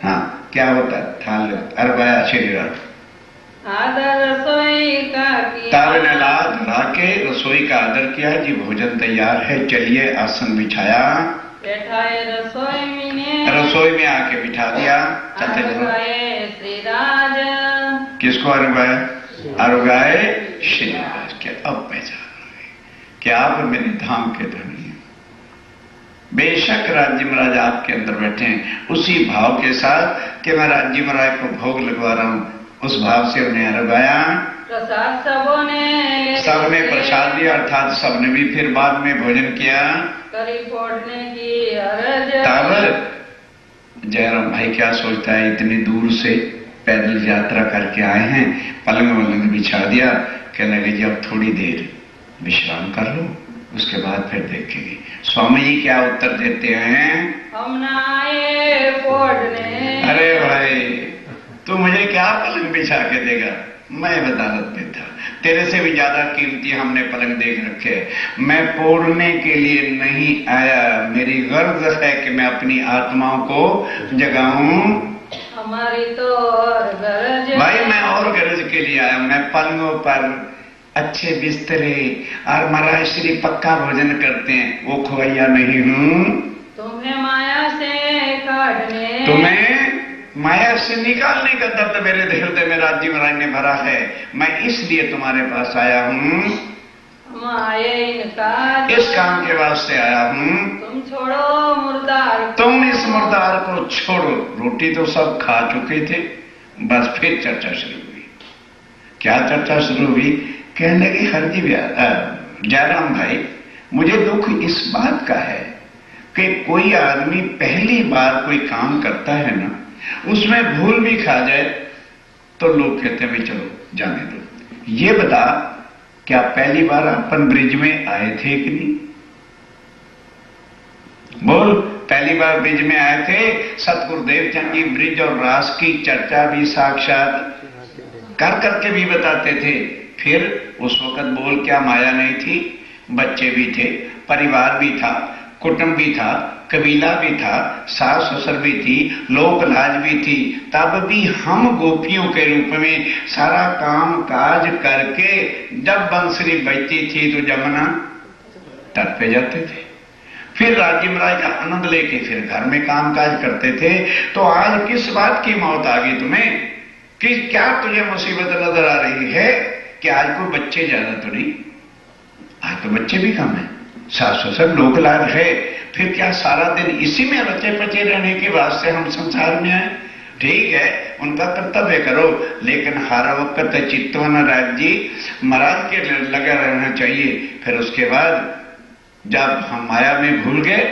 Speaker 2: हाँ, क्या होता है? थाल अरबाया श्रीराज
Speaker 3: आदर रसोई का किया।
Speaker 2: तारे ने ला धरा के रसोई का आदर किया जी, भोजन तैयार है, चलिए। आसन बिछाया,
Speaker 3: बैठाए रसोई में,
Speaker 2: रसोई में आके बिठा दिया। चलते चलो।
Speaker 3: आरुगाए श्रीराज,
Speaker 2: किसको अरुगाए? अरुगाए श्रीराज के। अब पहचान कि आप मेरे धाम के धनी हैं। बेशक राज्य महाराज आपके अंदर बैठे हैं, उसी भाव के साथ कि मैं राज्य महाराज को भोग लगवा रहा हूं, उस भाव से उन्हें अरुगाया।
Speaker 3: प्रसाद सबने
Speaker 2: प्रसाद दिया, अर्थात सबने भी फिर बाद में भोजन किया।
Speaker 3: करी फोड़ने की अरज।
Speaker 2: तब जयराम भाई क्या सोचता है, इतनी दूर से पैदल यात्रा करके आए हैं, पलंग वलंग बिछा दिया, कहने लगे जी अब थोड़ी देर विश्राम कर लो, उसके बाद फिर देखेंगे। स्वामी जी क्या उत्तर देते हैं?
Speaker 3: हम ना आए फोड़ने।
Speaker 2: अरे भाई तू मुझे क्या पलंग बिछा के देगा, मैं अदालत में था, तेरे से भी ज्यादा कीमती हमने पलंग देख रखे। मैं फोड़ने के लिए नहीं आया, मेरी गर्ज है कि मैं अपनी आत्माओं को जगाऊं।
Speaker 3: हमारी तो और गरज।
Speaker 2: भाई मैं और गरज के लिए आया, मैं पलंगों पर अच्छे बिस्तरे और महाराज श्री पक्का भोजन करते हैं, वो खोया नहीं हूं।
Speaker 3: तुम्हें माया से काटने,
Speaker 2: तुम्हें माया से निकालने का दर्द मेरे हृदय में राज्य महाराज ने भरा है, मैं इसलिए तुम्हारे पास आया हूं।
Speaker 3: हम आए इनका,
Speaker 2: इस काम के वास्ते आया हूं।
Speaker 3: तुम छोड़ो मुर्दार,
Speaker 2: तुम इस मुर्दार को छोड़ो। रोटी तो सब खा चुके थे, बस फिर चर्चा शुरू हुई। क्या चर्चा शुरू हुई? कहने लगे हरजी जयराम भाई, मुझे दुख इस बात का है कि कोई आदमी पहली बार कोई काम करता है ना, उसमें भूल भी खा जाए तो लोग कहते हैं भाई चलो जाने दो। ये बता, क्या पहली बार अपन ब्रिज में आए थे कि नहीं? बोल, पहली बार ब्रिज में आए थे? सतगुरुदेव चंद जी ब्रिज और रास की चर्चा भी साक्षात कर करके भी बताते थे। फिर उस वक्त बोल क्या माया नहीं थी, बच्चे भी थे, परिवार भी था, कुटुंब भी था, कबीला भी था, सास ससुर भी थी, लोक लाज भी थी। तब भी हम गोपियों के रूप में सारा काम काज करके जब बंसुरी बजती थी तो जमुना तट पे जाते थे, फिर राज्य महाराज का आनंद लेके फिर घर में काम काज करते थे। तो आज किस बात की मौत आ गई तुम्हें? कि क्या तुझे मुसीबत नजर आ रही है कि आज को बच्चे ज्यादा तो नहीं? आज तो बच्चे भी कम है, सास ससुर लोक लाज है, फिर क्या सारा दिन इसी में रचे पचे रहने के वास्ते हम संसार में आए? ठीक है, उनका कर्तव्य करो, लेकिन हर वक्त चित्तवन राज जी महाराज के लगा रहना चाहिए। फिर उसके बाद जब हम माया में भूल गए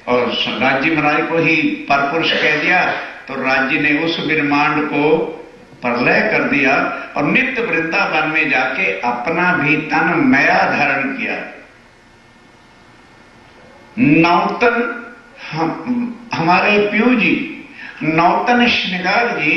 Speaker 2: और राज्य महाराज को ही परपुरुष कह दिया, तो राज्य ने उस ब्रह्मांड को प्रलय कर दिया और नित्य वृंदावन में जाके अपना भी तन नया धारण किया। नौतन हमारे प्यू जी, नौतन श्रृंगार जी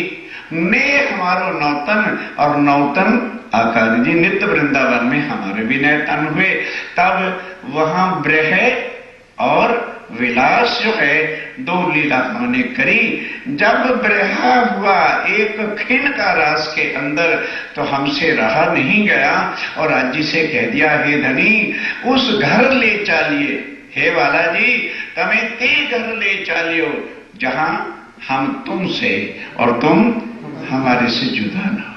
Speaker 2: ने हमारो नौतन और नौतन आकार जी नित्य वृंदावन में हमारे भी नए तन हुए। तब वहां ब्रह और विलास जो है दो लीला हमने करी। जब ब्रहा हुआ एक खिन का रास के अंदर तो हमसे रहा नहीं गया और राज्य से कह दिया, हे धनी उस घर ले चालिए, हे वाला जी तमें ते घर ले चालियो जहां हम तुमसे और तुम हमारे से जुदा ना हो।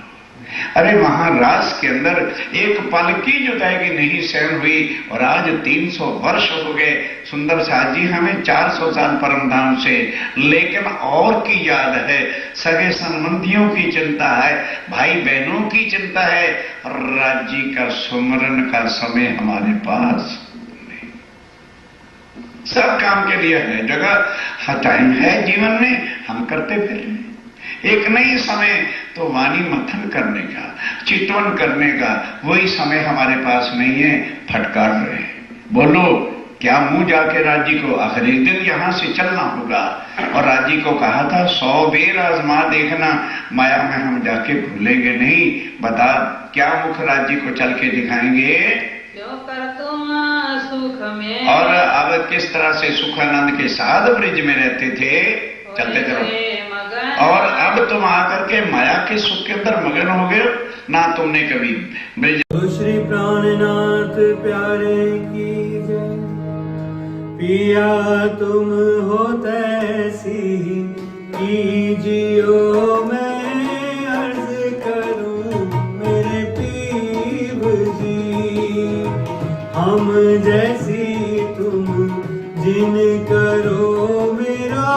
Speaker 2: अरे वहां रास के अंदर एक पल की जुदाई की नहीं सहन हुई और आज 300 वर्ष हो गए। सुंदर साथ जी हमें 400 साल परम धाम से, लेकिन और की याद है, सगे संबंधियों की चिंता है, भाई बहनों की चिंता है, राज्य का सुमरन का समय हमारे पास नहीं। सब काम के लिए है जगह, टाइम है जीवन में, हम करते फिर रहे। एक नई समय तो वाणी मथन करने का, चितवन करने का, वही समय हमारे पास नहीं है, फटकार रहे। बोलो क्या मुंह जाके राज्य को, आखिर एक दिन यहां से चलना होगा। और राज्य को कहा था 100 बेर आजमा देखना, माया में हम जाके भूलेंगे नहीं। बता क्या मुख राज्य को चल के दिखाएंगे?
Speaker 3: क्यों कर तुम सुख में,
Speaker 2: और अब किस तरह से सुख आनंद के साथ ब्रिज में रहते थे, चलते चलो। और अब तुम आकर के माया के सुख के अंदर मगन हो गए। ना तुमने कभी ब्रज।
Speaker 1: बोलो श्री प्राणनाथ प्यारे की जय। पिया तुम हो तैसी कीजियो मैं अर्ज करूं मेरे पीब जी। हम जैसी तुम जिन करो मेरा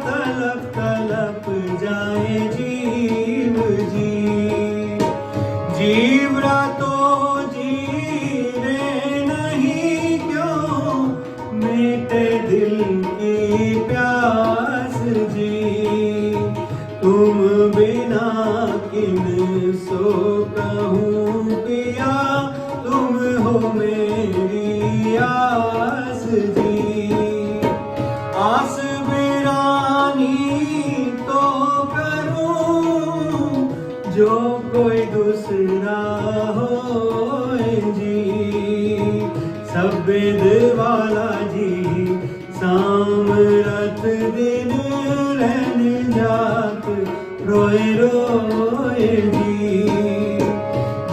Speaker 1: तलप तलप जाए जीव जी। जीवरा तो जीने नहीं क्यों मेटे दिल की प्यास जी। तुम बिना किन सो कहूँ पिया तुम हो मेरी आस जी। आस बिरानी तो करूं जो कोई दूसरा हो जी। सब वेद वाला जी सामरथ दिन रहन जात रोए रोए जी।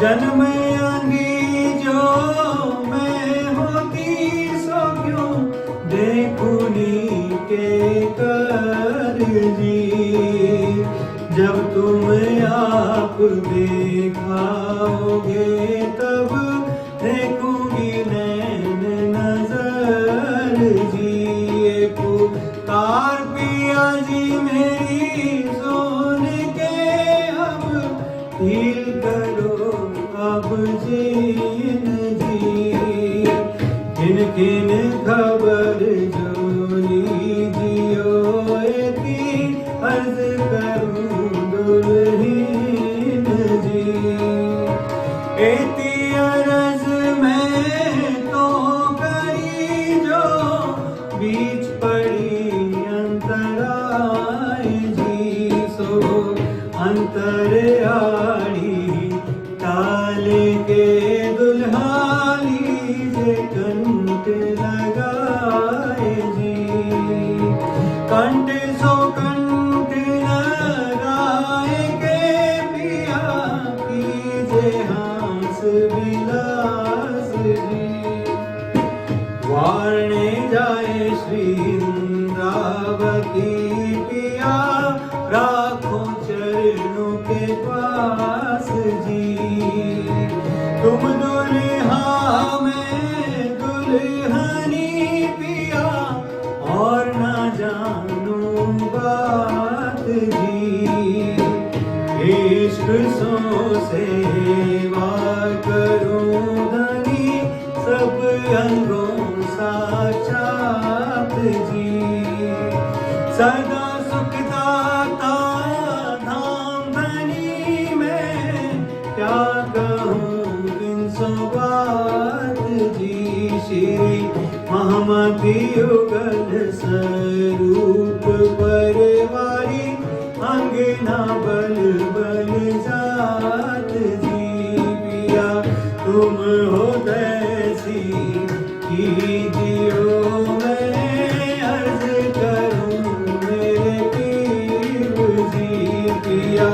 Speaker 1: जन्म अंगी जो मैं होती सो क्यों देखूनी के कर जी। जब तुम आप देखाओगे तब देखूंगी नैन नजर जी। ये पुकार पिया जी मेरी सुन के अब ढील करो अब जिन जी। किन किन खबर जो लीजियो एती अर्ज करूं दुल्हीन जी। एती अर्ज मैं तो करी जो बीच पड़ी अंतराय जी। सो अंतरयाड़ी टाल के दुल्हा लीजे कंठ लगाए जी। कंठ सो कंठ लगाए के पिया कीजे हास विलास जी। वारणे जाए श्री इंद्रावती पिया राखो चरणों के पास जी। तुम दुल्हा मैं दुल्हनी पिया और ना जानू बात जी। इश्क सो सेवा करूं धनी सब अंगों साक्षात जी। सदा सुखदाता धाम धनी मैं क्या कहूँ इन सो बात जी। श्री महामति युगल स्वरूप परवारी अंगना बल बल जात जी। पिया तुम हो तैसी कीजियो मैं अर्ज करूं मेरे पीर जी। पिया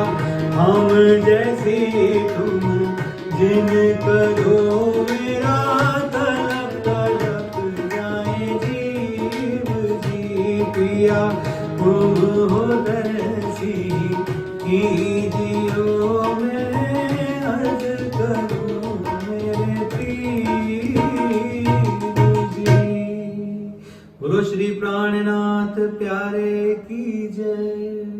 Speaker 1: हम जैसी तुम जिन करो मेरा तलप तलप जाए जीव जी। पिया तुम हो तैसी कीजियो मैं अर्ज करूं मेरे पीर जी। बोलो श्री प्राणनाथ प्यारे की जय।